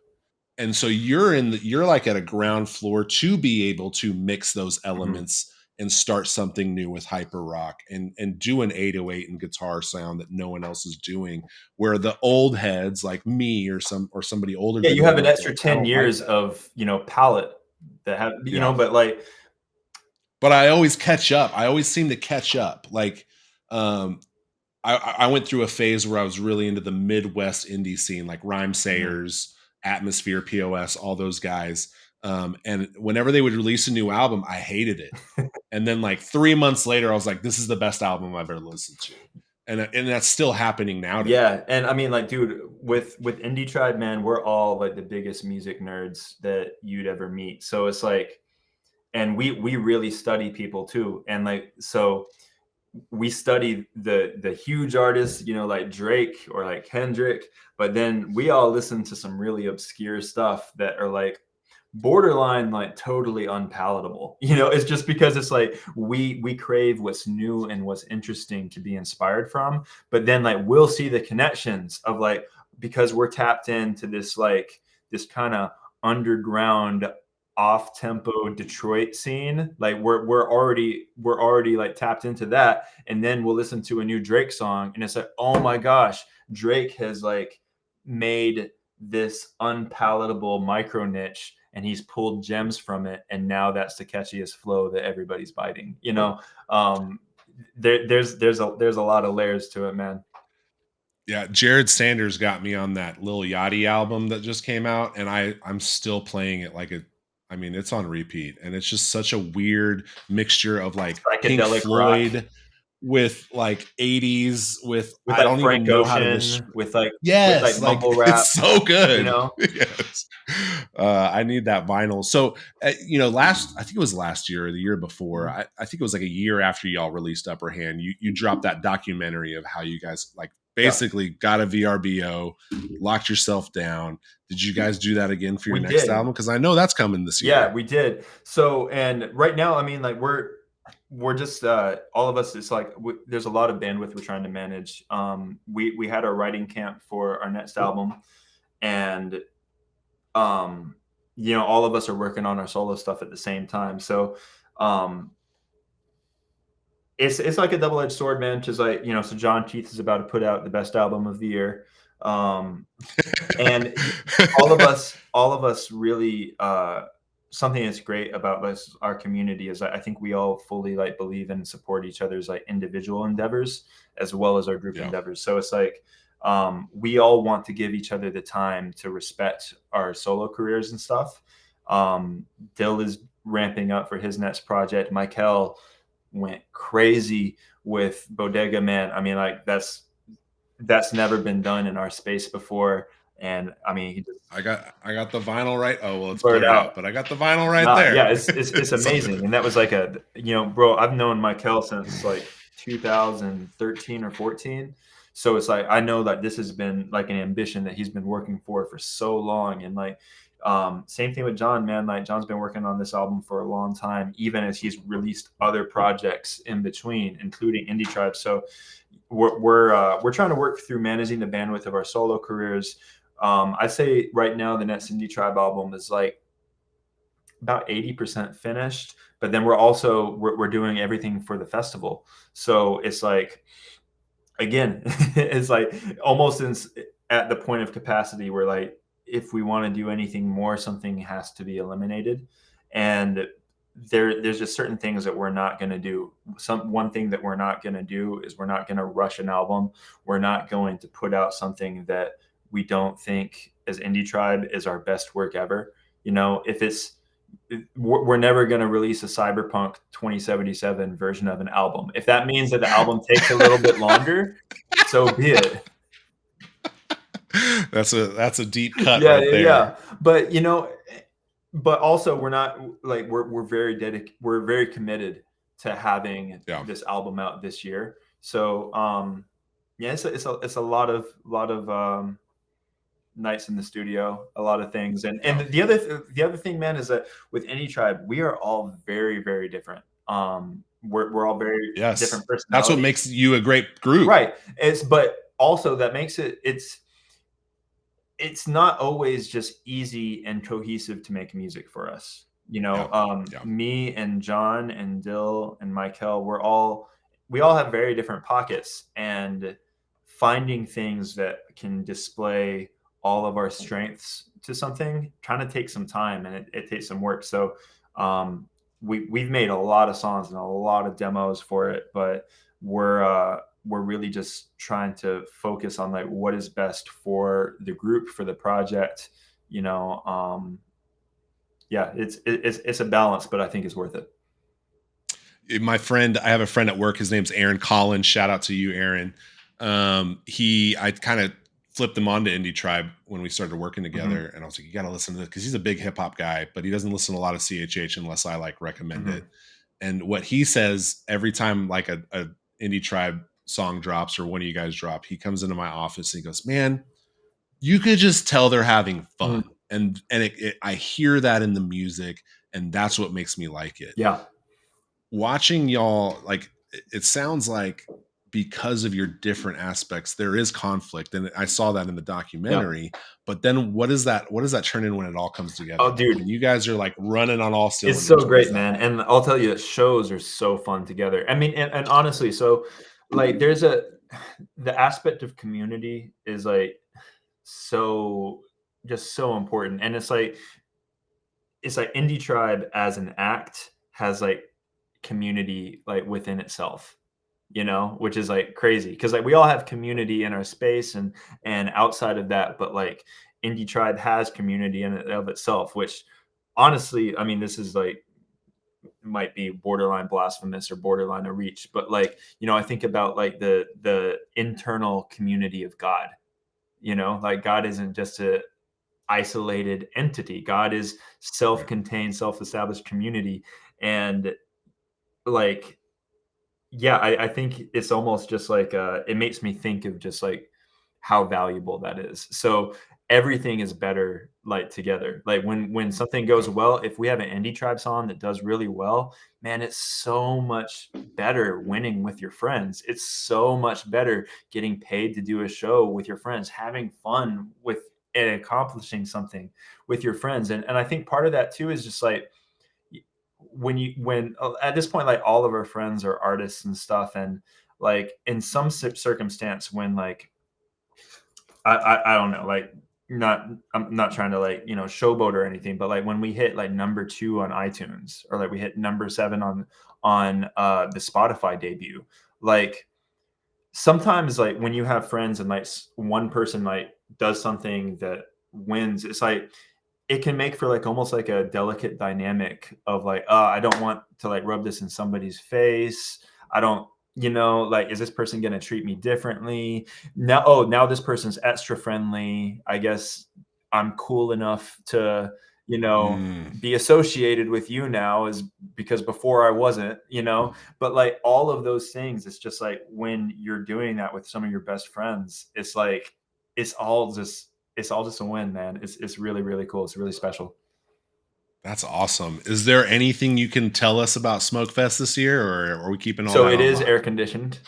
And so you're like at a ground floor to be able to mix those Mhm. elements and start something new with hyper rock and do an 808 and guitar sound that no one else is doing, where the old heads like me or somebody older Yeah, than you me have an might be extra like, I 10 don't like years that. of, palette that have, Yeah. but like, But I always catch up. I always seem to catch up. Like, um, I went through a phase where I was really into the Midwest indie scene, like Rhyme mhm. Sayers, Atmosphere, POS, all those guys. And whenever they would release a new album, I hated it. And then like 3 months later, I was like, this is the best album I've ever listened to. And that's still happening now to me. Yeah, and I mean, like, dude, with Indie Tribe, man, we're all like the biggest music nerds that you'd ever meet. So it's like, and we really study people too, and like, so we study the huge artists, like Drake or like Kendrick, but then we all listen to some really obscure stuff that are like borderline like totally unpalatable. It's just because it's like we crave what's new and what's interesting to be inspired from, but then like we'll see the connections of like, because we're tapped into this kind of underground off tempo Detroit scene. Like we're already like tapped into that, and then we'll listen to a new Drake song, and it's like, oh my gosh, Drake has like made this unpalatable micro niche, and he's pulled gems from it, and now that's the catchiest flow that everybody's biting. Um, there's a lot of layers to it, man. Yeah, Jared Sanders got me on that Lil Yachty album that just came out, and I'm still playing it like I mean, it's on repeat, and it's just such a weird mixture of like Pink Psychedelic rock Floyd with like 80s with with I like don't even Frank know how to Ocean, with like yes, like mumble rap, it's so you good. know? Yes. I need that vinyl. So, I think it was last year or the year before. Mhm. I think it was like a year after y'all released Upper Hand. You dropped that documentary of how you guys like Yeah, basically got a VRBO, locked yourself down. Did you guys do that again for your we next did. album? Because I know that's coming this Yeah, year. we did. So, and right now, I mean, like we're just all of us. It's like there's a lot of bandwidth we're trying to manage. We had our writing camp for our next album, and um, all of us are working on our solo stuff at the same time. So, um, it's like a double edged sword, man. Because like so John Keith is about to put out the best album of the year. Um, and all of us really something that's great about us, our community, is I think we all fully like believe and support each other's like individual endeavors as well as our group Yeah. endeavors. So it's like we all want to give each other the time to respect our solo careers and stuff. Dill is ramping up for his next project. Michael went crazy with Bodega Man. I mean, like that's never been done in our space before. And I mean, he just I got the vinyl right. Oh well, it's blurred blurred out. out, but I got the vinyl right Nah, yeah, there. it's It's all amazing. good. And that was like bro, I've known Michael since like 2013 or 14. So it's like I know that this has been like an ambition that he's been working for so long. And like same thing with John, man. Like John's been working on this album for a long time, even as he's released other projects in between, including Indie Tribe. So we're trying to work through managing the bandwidth of our solo careers. I'd say right now the next Indie Tribe album is like about 80% finished, but then we're doing everything for the festival. So it's like again, it's like almost at the point of capacity where like if we want to do anything more, something has to be eliminated. And there's just certain things that we're not going to do. One thing that we're not going to do is we're not going to rush an album. We're not going to put out something that we don't think as Indie Tribe is our best work ever. If it's we're never going to release a Cyberpunk 2077 version of an album. If that means that the album takes a little bit longer, so be it. That's a deep cut Yeah, right yeah, there. yeah. But but also we're not like we're very dedicated. We're very committed to having Yeah. this album out this year. So yeah, it's a lot of nights in the studio, a lot of things. And Yeah. the other thing, man, is that with Indie Tribe, we are all very very different. We're all very Yes. different That's what personalities. makes you a great group. Right. But also that makes it's not always just easy and cohesive to make music for us. Yeah. Yeah. Me and John and Dill and Michael, we all have very different pockets, and finding things that can display all of our strengths to something kind of takes some time, and it takes some work. So we've made a lot of songs and a lot of demos for it, but we're really just trying to focus on like what is best for the group, for the project. you know yeah, it's a balance, but I think it's worth it. I have a friend at work. His name's Aaron Collins. Shout out to you, Aaron. I kind of flipped him onto Indie Tribe when we started working Hmm. together, and I was like, you got to listen to this because he's a big hip hop guy, but he doesn't listen to a lot of CHH unless I like recommend Hmm. it. And what he says every time like a Indie Tribe song drops or one of you guys drop, he comes into my office and he goes, "Man, you could just tell they're having Hmm. fun," and I hear that in the music, and that's what makes me like it. Yeah. Watching y'all, like it sounds like because of your different aspects there is conflict, and I saw that in the Yeah. documentary. But then what does that turn in when it all comes together, Oh, like when dude, you guys are like running on all it's so cylinders? What is great, that man. like? And I'll tell you, shows are so fun together. I mean, and honestly, so like the aspect of community is like so just so important. And it's like Indie Tribe as an act has like community like within itself. which is like crazy because like we all have community in our space and outside of that, but like Indie Tribe has community in and of itself, which honestly, I mean, this is like might be borderline blasphemous or borderline a reach, but like, I think about like the internal community of God, like God isn't just a isolated entity. God is Right. self-contained, self-established community. And like, yeah, I think it's almost just like it makes me think of just like how valuable that is. So everything is better like together. Like when something goes Yeah. well, if we have an indie tribe song that does really well, man, it's so much better winning with your friends. It's so much better getting paid to do a show with your friends, having fun with and accomplishing something with your friends. And I think part of that too is just like when at this point like all of our friends are artists and stuff, and like in some circumstance when like I don't know, like not I'm not trying to like showboat or anything, but like when we hit like number 2 on iTunes or like we hit number 7 on the Spotify debut, like sometimes like when you have friends and like one person like does something that wins, it's like it can make for like almost like a delicate dynamic of like, I don't want to like rub this in somebody's face. I don't, like, is this person going to treat me differently? Now, oh, now this person's extra friendly. I guess I'm cool enough to, you know, Mm, be associated with you now is because before I wasn't, but like all of those things, it's just like when you're doing that with some of your best friends, it's like, it's all just it's all just a win, man. It's really, really cool. It's really special. that's awesome. Is there anything you can tell us about Smokefest this year, or are we keeping all So that it on is lock? air conditioned.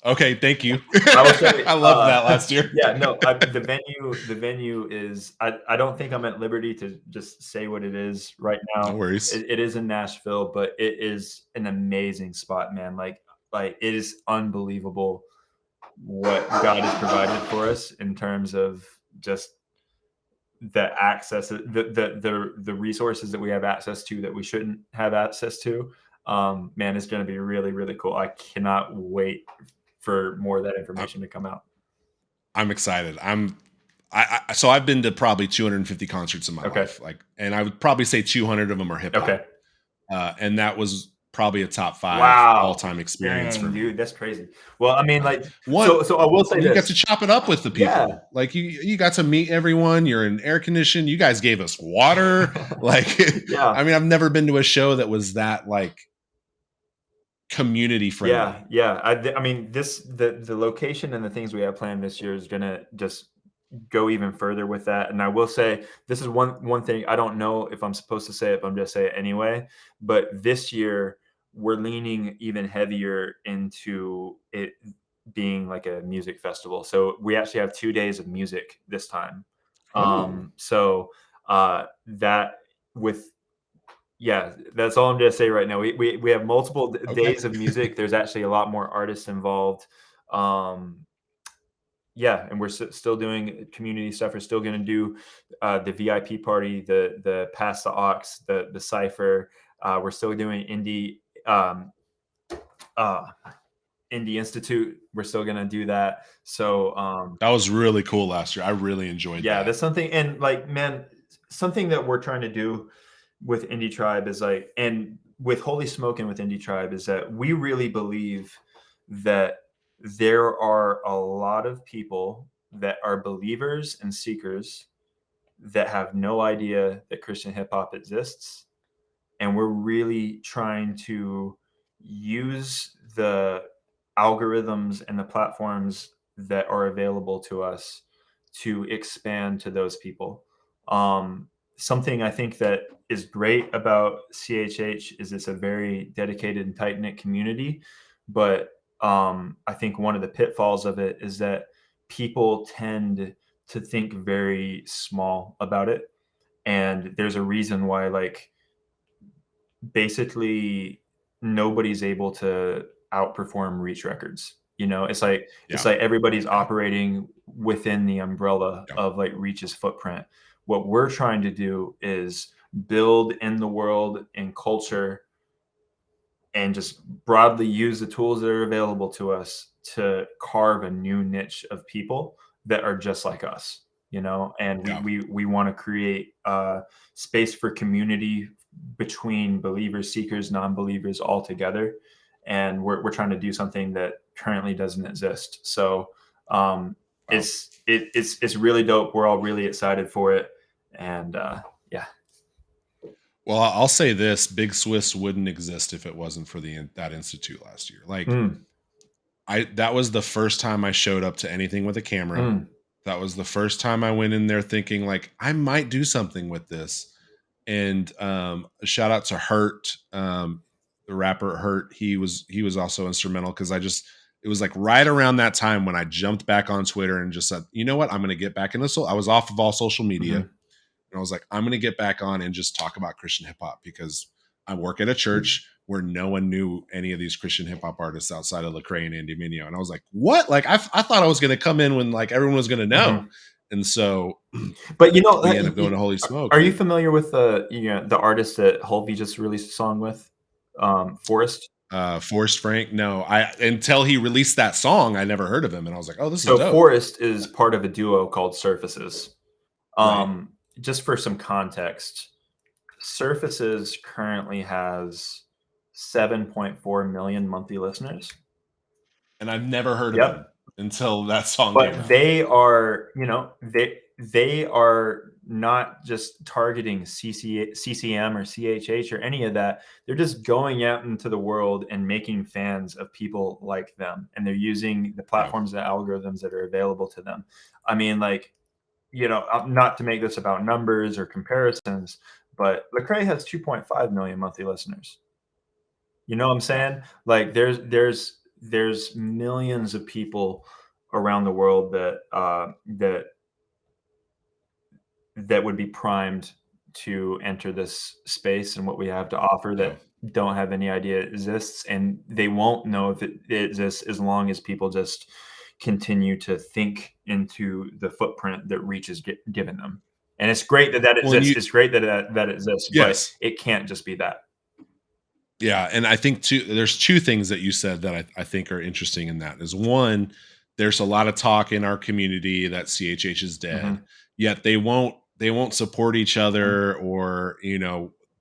Okay, thank you. I will say, I loved that last year. yeah, no, the venue is. I don't think I'm at liberty to just say what it is right No now. worries. It is in Nashville, but it is an amazing spot, man. Like it is unbelievable what God has provided for us in terms of just the access, the resources that we have access to that we shouldn't have access to. Man, it's going to be really, really cool. I cannot wait for more of that I, information to come out. I'm excited. So I've been to probably 250 concerts in my Okay. life, like, and I would probably say 200 of them are hip hop, Okay. and that was probably a top five all Wow. time experience for Dang, me. dude, that's crazy. Well, I mean, like, One, so I will say you got this. to chop it up with the Yeah. people. Like you got to meet everyone. You're in air conditioned. You guys gave us water. Like, Yeah. I mean, I've never been to a show that was that like community friendly. Yeah, yeah. I mean, the location and the things we have planned this year is gonna just go even further with that. And I will say this is one thing I don't know if I'm supposed to say it, but I'm just say it anyway. But this year we're leaning even heavier into it being like a music festival. So we actually have 2 days of music this time. Oh, That with yeah, that's all I'm gonna say right now. We have multiple okay. days of music. There's actually a lot more artists involved. Um, yeah, and we're still doing community stuff. We're still going to do the VIP party, the pass the aux, the cipher. We're still doing uh, indie institute. We're still going to do that. So That was really cool last year. I really enjoyed yeah, that. that's something. And like, man, something that we're trying to do with Indie Tribe is like, and with Holy Smoke and with Indie Tribe is that we really believe that there are a lot of people that are believers and seekers that have no idea that Christian hip hop exists. And we're really trying to use the algorithms and the platforms that are available to us to expand to those people. Something I think that is great about CHH is it's a very dedicated and tight knit community, but I think one of the pitfalls of it is that people tend to think very small about it, and there's a reason why like basically nobody's able to outperform Reach Records. It's Yeah. like everybody's operating within the umbrella Yeah. of like Reach's footprint. What we're trying to do is build in the world and culture and just broadly use the tools that are available to us to carve a new niche of people that are just like us, you know. And Yeah. we want to create space for community between believers, seekers, non-believers all together, and we're trying to do something that currently doesn't exist. So Wow. it's really dope. We're all really excited for it, and yeah. Well, I'll say this: Big Swiss wouldn't exist if it wasn't for that institute last year. Like, Mm, that was the first time I showed up to anything with a camera. mm, That was the first time I went in there thinking like I might do something with this. And a shout out to Hurt, the rapper Hurt. He was also instrumental because it was like right around that time when I jumped back on Twitter and just said, you know what, I'm going to get back into I was off of all social media, mhm. and I was like, I'm going to get back on and just talk about Christian hip hop because I work at a church where no one knew any of these Christian hip hop artists outside of Lecrae and Andy Mineo. And I was like, what? Like, I thought I was going to come in when like everyone was going to know. Mhm. And so But you know, we end up going to Holy are Smoke. you And familiar with the artist that Hulvey just released a song with, Forrest? Forrest Frank, no, I until he released that song, I never heard of him. And I was like, oh, this is So dope. Forrest is part of a duo called Surfaces. Right. Just for some context, Surfaces currently has 7.4 million monthly listeners. And I've never heard of Yep. him until that song came But out. they are, they are not just targeting CCM or CHH or any of that. They're just going out into the world and making fans of people like them. And they're using the Yeah. platforms and algorithms that are available to them. I mean, like, not to make this about numbers or comparisons, but Lecrae has 2.5 million monthly listeners. You know what I'm Yeah. saying? Like there's millions of people around the world that would be primed to enter this space and what we have to offer Yeah. that don't have any idea it exists, and they won't know if it exists as long as people just continue to think into the footprint that reach is given them. And it's great that that Well, and exists. It's great that exists, but yes. it can't just be that. Yeah, and I think there's two things that you said that I think are interesting in that. Is one, there's a lot of talk in our community that CHH is dead, Mhm, yet they won't support each mhm, other, or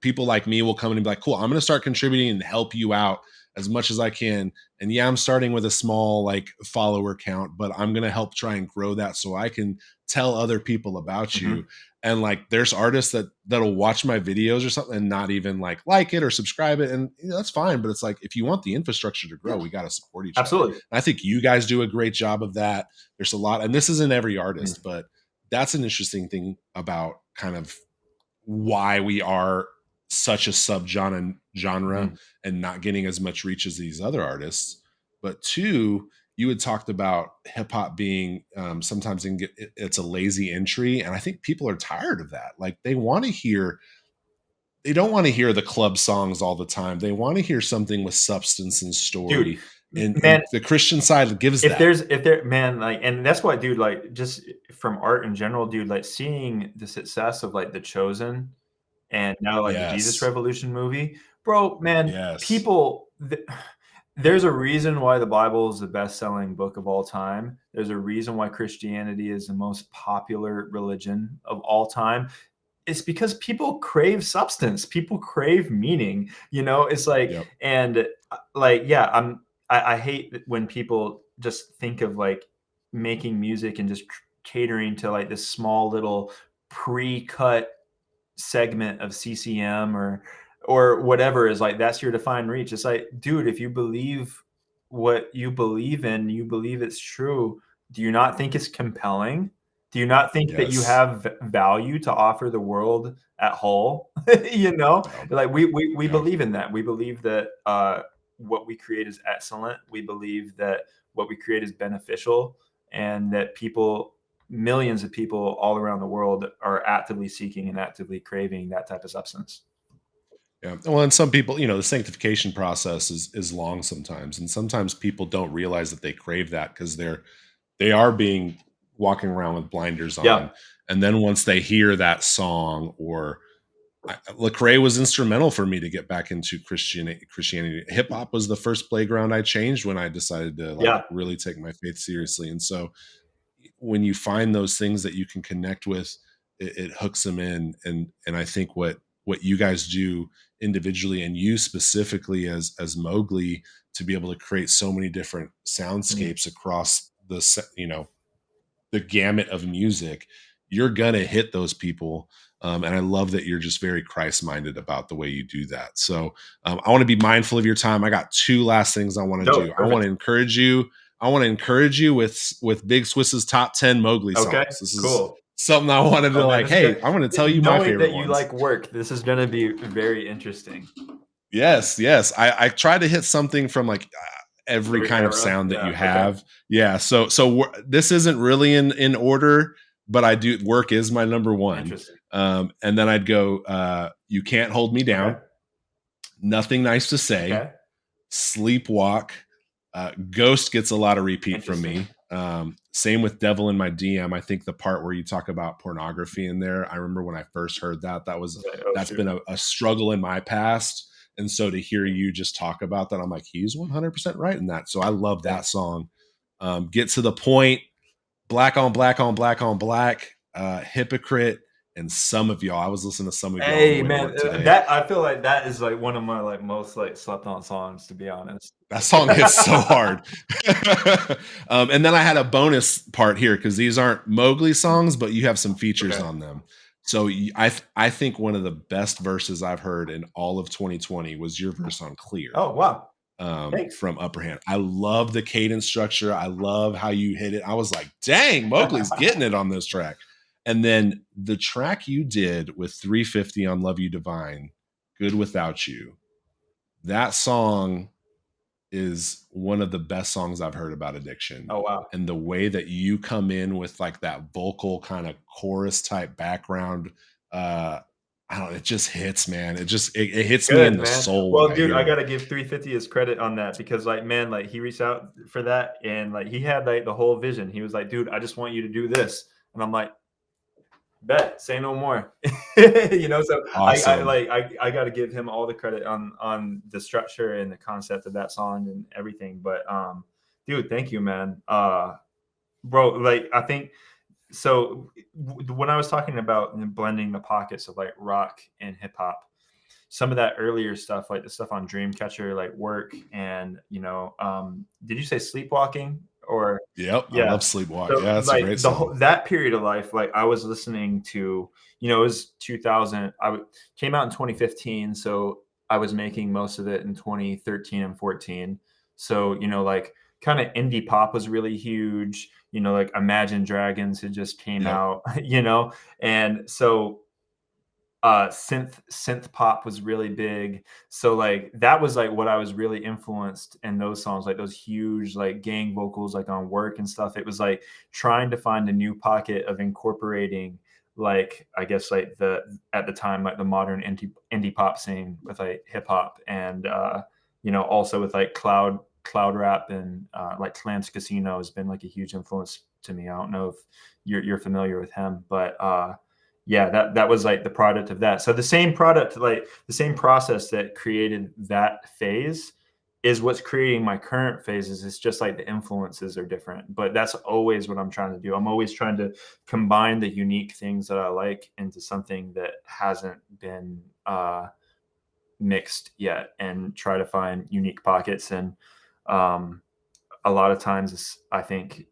people like me will come in and be like, cool, I'm going to start contributing and help you out as much as I can. And yeah, I'm starting with a small like follower count, but I'm going to help try and grow that so I can tell other people about you. mhm. And like there's artists that'll watch my videos or something and not even like it or subscribe it, and that's fine, but it's like if you want the infrastructure to grow, Yeah, we got to support each other. absolutely. And I think you guys do a great job of that. There's a lot, and this isn't every artist, Mhm, but that's an interesting thing about kind of why we are such a genre mhm. and not getting as much reach as these other artists. But two, you had talked about hip hop being sometimes it's a lazy entry, and I think people are tired of that. Like they don't want to hear the club songs all the time. They want to hear something with substance and Dude, story, man, and the Christian side gives if that. there's if there man, like, and that's why, dude, like, just from art in general, dude, like, seeing the success of, like, The Chosen and now, like, the Jesus Yes, Revolution movie, bro, man, yes, people there's a reason why the Bible is the best-selling book of all time. There's a reason why Christianity is the most popular religion of all time. It's because people crave substance, people crave meaning, it's like, yep, and like, yeah, I hate when people just think of like making music and just catering to like this small little pre-cut segment of CCM or whatever, is like that's your defined reach. It's like, dude, if you believe what you believe in, you believe it's true. Do you not think it's compelling? Do you not think that you yes, have value to offer the world at whole? yep, Like we yeah. believe in that. We believe that what we create is excellent. We believe that what we create is beneficial, and that millions of people all around the world are actively seeking and actively craving that type of substance. Yeah. Well, and some people, the sanctification process is long sometimes, and sometimes people don't realize that they crave that because they are being walking around with blinders Yeah. on, and then once they hear that song or Lecrae was instrumental for me to get back into Christianity. Hip hop was the first playground I changed when I decided to like Yeah. really take my faith seriously. And so when you find those things that you can connect with, it hooks them in. And I think what you guys do individually, and you specifically as Mowgli, to be able to create so many different Mhm. soundscapes across the gamut of music, you're gonna hit those people. And I love that you're just very Christ minded about the way you do that. So I want to be mindful of your time. I got two last things I want to Dope. do. I want Perfect. to encourage you. I want to encourage you with Big Swiss's top 10 Mowgli Okay. songs. This is Cool. something I wanted Oh to man, like. this is good. Hey, I'm going to tell you my Knowing favorite that you ones. like work, this is gonna be very interesting. Yes, yes. I try to hit something from like every Every kind of era. sound that you Yeah. Okay. have. Yeah. This isn't really in order, but I do work is my number one. Interesting. And then I'd go, You Can't Hold Me Okay. Down, Nothing Nice to Say, Okay. Sleepwalk. Ghost gets a lot of repeat from Interesting. me. Same with Devil in My DM. I think the part where you talk about pornography in there, I remember when I first heard It's like, oh that's shoot. been a struggle in my past. And so to hear you just talk about that, I'm like, he's 100% right in that. So I love that Thanks. song. Get to the point, Black on Black on Black on Black, Hypocrite, and Some of Y'all. I was listening to Some of Y'all on the Hey way to man, work today. that I feel like that is like one of my like most like slept on songs, to be honest. That song hits so hard. And then I had a bonus part here because these aren't Mowgli songs, but you have some features Okay. on them. So I think one of the best verses I've heard in all of 2020 was your verse on Clear, Oh wow. Thanks. from Upper Hand. I love the cadence structure. I love how you hit it. I was like, dang, Mowgli's getting it on this track. And then the track you did with 350 on Love You Divine, Good Without You, that song is one of the best songs I've heard about addiction. Oh wow. And the way that you come in with like that vocal kind of chorus type background, I don't know, it just hits, man. It hits me in Good, the man. soul when Well, I dude, I hear it. gotta give 350 his credit on that because, like, man, like he reached out for that and like he had like the whole vision. He was like, dude, I just want you to do this. And I'm like, bet, say no more. So Awesome. I gotta give him all the credit on the structure and the concept of that song and everything. But dude, thank you, man. Bro, like I think so when I was talking about blending the pockets of like rock and hip hop, some of that earlier stuff, like the stuff on Dreamcatcher, like Work, and did you say Sleepwalking or Yep. I yeah? love Sleepwalk. So Yeah, that's a like great song. that period of life, like I was listening to, it was 2000. Came out in 2015, so I was making most of it in 2013 and 14. So like kind of indie pop was really huge. Like Imagine Dragons had just came Yep. out. And so synth pop was really big, so like that was like what I was really influenced in those songs, like those huge like gang vocals like on Work and stuff. It was like trying to find a new pocket of incorporating, like I guess like the at the time like the modern indie pop scene with like hip hop and also with like cloud rap and like Clans Casino has been like a huge influence to me. I don't know if you're familiar with him, but yeah, that was like the product of that. So the same product, like the same process that created that phase is what's creating my current phases. It's just like the influences are different, but that's always what I'm trying to do. I'm always trying to combine the unique things that I like into something that hasn't been mixed yet and try to find unique pockets. And um, a lot of times I think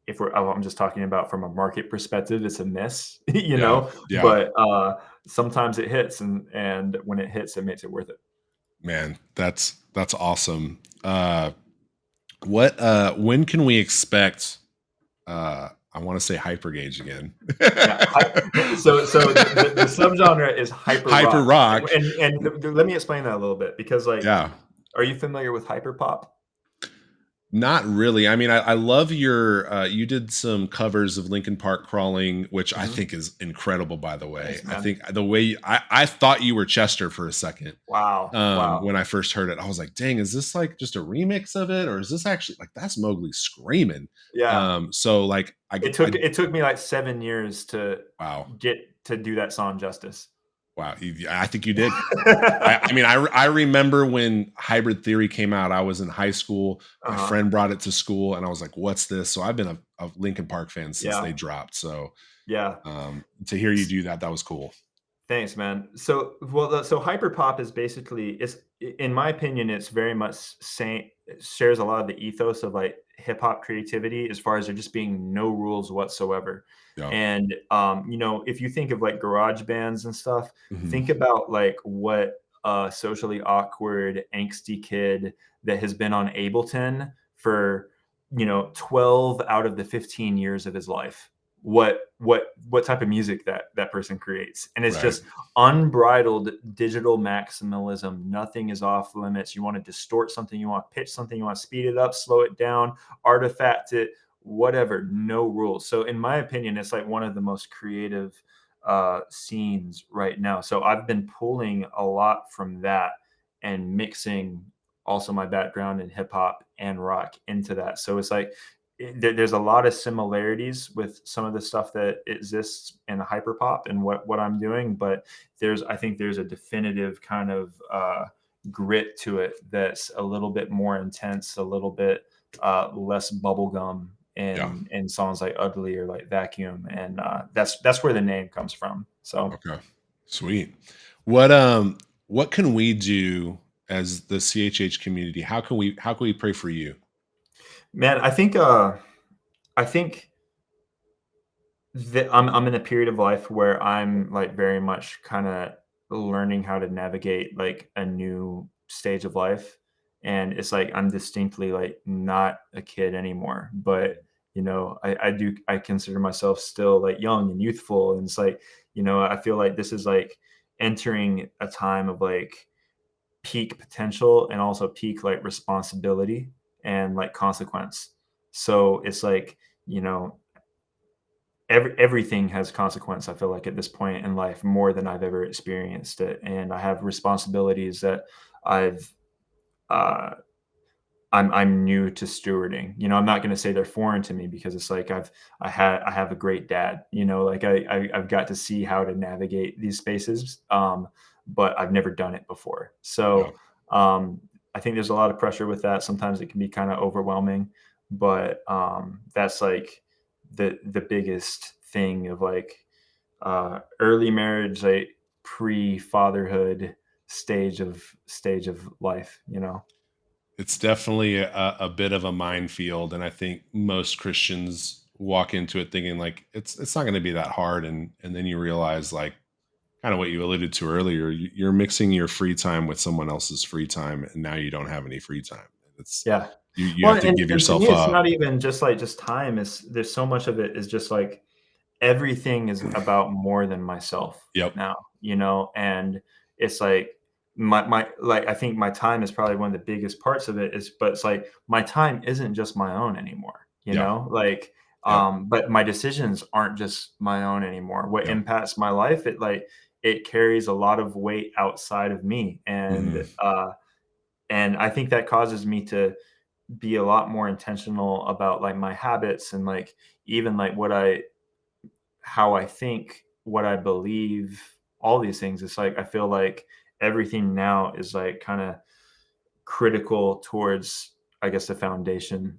if I'm just talking about from a market perspective, it's a miss, Yeah. Yeah. but sometimes it hits, and when it hits, it makes it worth it. Man, that's awesome. What when can we expect I want to say hypergauge again. Yeah, so the subgenre is hyper Hyper rock, rock. and let me explain that a little bit because like, Yeah. are you familiar with hyper pop? Not really. I mean, I love your you did some covers of Linkin Park Crawling, which I Mhm. think is incredible, by the way. Thanks, I man. think the way I thought you were Chester for a second. Wow, wow. When I first heard it, I was like, dang, is this like just a remix of it? Or is this actually like that's Mowgli screaming? Yeah, So like it took me like 7 years to wow. get to do that song justice. Wow, I think you did. I mean, I remember when hybrid theory came out. I was in high school. My Uh-huh. friend brought it to school, and I was like, "What's this?" So I've been a Linkin Park fan since they Yeah. dropped. So Yeah. to hear you do that, that was cool. Thanks, man. So, well, so hyperpop is basically in my opinion, it's very much same shares a lot of the ethos of like hip hop creativity as far as there just being no rules whatsoever. Yeah. And if you think of like garage bands and stuff, Mhm. think about like what a socially awkward, angsty kid that has been on Ableton for 12 out of the 15 years of his life, what type of music that person creates, and it's Right. just unbridled digital maximalism. Nothing is off limits. You want to distort something, you want to pitch something, you want to speed it up, slow it down, artifact it, whatever. No rules. So in my opinion, it's like one of the most creative scenes right now. So I've been pulling a lot from that and mixing also my background in hip hop and rock into that. So it's like there's a lot of similarities with some of the stuff that exists in hyperpop and what I'm doing, but I think there's a definitive kind of grit to it that's a little bit more intense, a little bit less bubblegum Yeah. in songs like Ugly or like Vacuum, and that's where the name comes from. So, Okay. Sweet. What can we do as the CHH community? How can we pray for you? man, I think I'm in a period of life where I'm like very much kind of learning how to navigate like a new stage of life, and it's like I'm distinctly like not a kid anymore, but I consider myself still like young and youthful, and it's like I feel like this is like entering a time of like peak potential and also peak like responsibility and like consequence. So it's like you know everything has consequence. I feel like at this point in life more than I've ever experienced it, and I have responsibilities that I've uh I'm new to stewarding. I'm not going to say they're foreign to me because it's like I have a great dad. Like I've got to see how to navigate these spaces, but I've never done it before. Yeah. So I think there's a lot of pressure with that. Sometimes it can be kind of overwhelming, but that's like the biggest thing of like early marriage, like pre fatherhood stage of life. It's definitely a bit of a minefield, and I think most Christians walk into it thinking like it's not going to be that hard, and then you realize like kind of what you alluded to earlier. You're mixing your free time with someone else's free time, and now you don't have any free time. It's Yeah. you Well, have to give and to me, yourself it's up. not even just like just time. Is there's so much of it is just like everything is about more than myself Yep. now, and it's like my like I think my time is probably one of the biggest parts of it is, but it's like my time isn't just my own anymore, Yeah. like Yep. but my decisions aren't just my own anymore. What Yep. impacts my life, it carries a lot of weight outside of me, Hmm. and I think that causes me to be a lot more intentional about like my habits and like even like how I think, what I believe, all these things. It's like I feel like everything now is like kind of critical towards, I guess, the foundation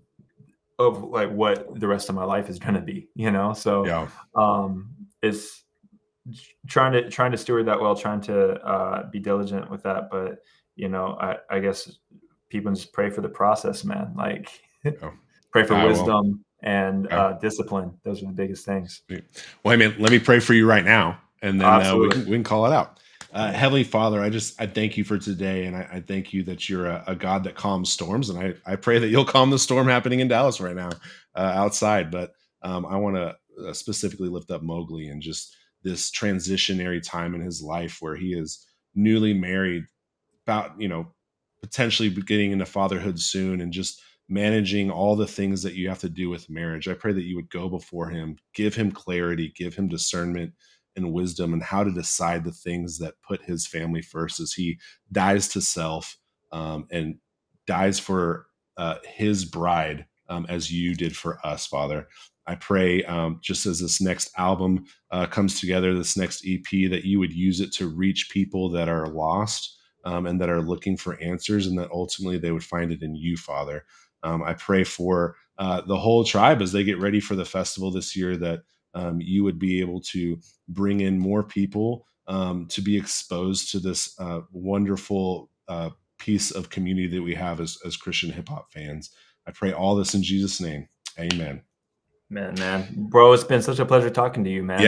of like what the rest of my life is going to be. So Yeah. um it's trying to steward that well, trying to be diligent with that, but I guess people just pray for the process, man. Like Yeah. pray for Well. wisdom and Okay. discipline. Those are the biggest things. Sweet. Well, hey man, let me pray for you right now, and then we Absolutely. can we can call it out. Yeah. Heavenly Father, I thank you for today, and I thank you that you're a God that calms storms, and I pray that you'll calm the storm happening in Dallas right now outside. But I want to specifically lift up Mowgli and just this transitionary time in his life where he is newly married, about potentially getting into fatherhood soon, and just managing all the things that you have to do with marriage. I pray that you would go before him, give him clarity, give him discernment and wisdom, and how to decide the things that put his family first as he dies to self, and dies for his bride, as you did for us, Father. I pray just as this next album comes together, this next EP, that you would use it to reach people that are lost and that are looking for answers, and that ultimately they would find it in you, Father. I pray for the whole tribe as they get ready for the festival this year, that you would be able to bring in more people to be exposed to this wonderful piece of community that we have as Christian hip hop fans. I pray all this in Jesus' name. Amen. Man, bro, it's been such a pleasure talking to you, man. Yeah.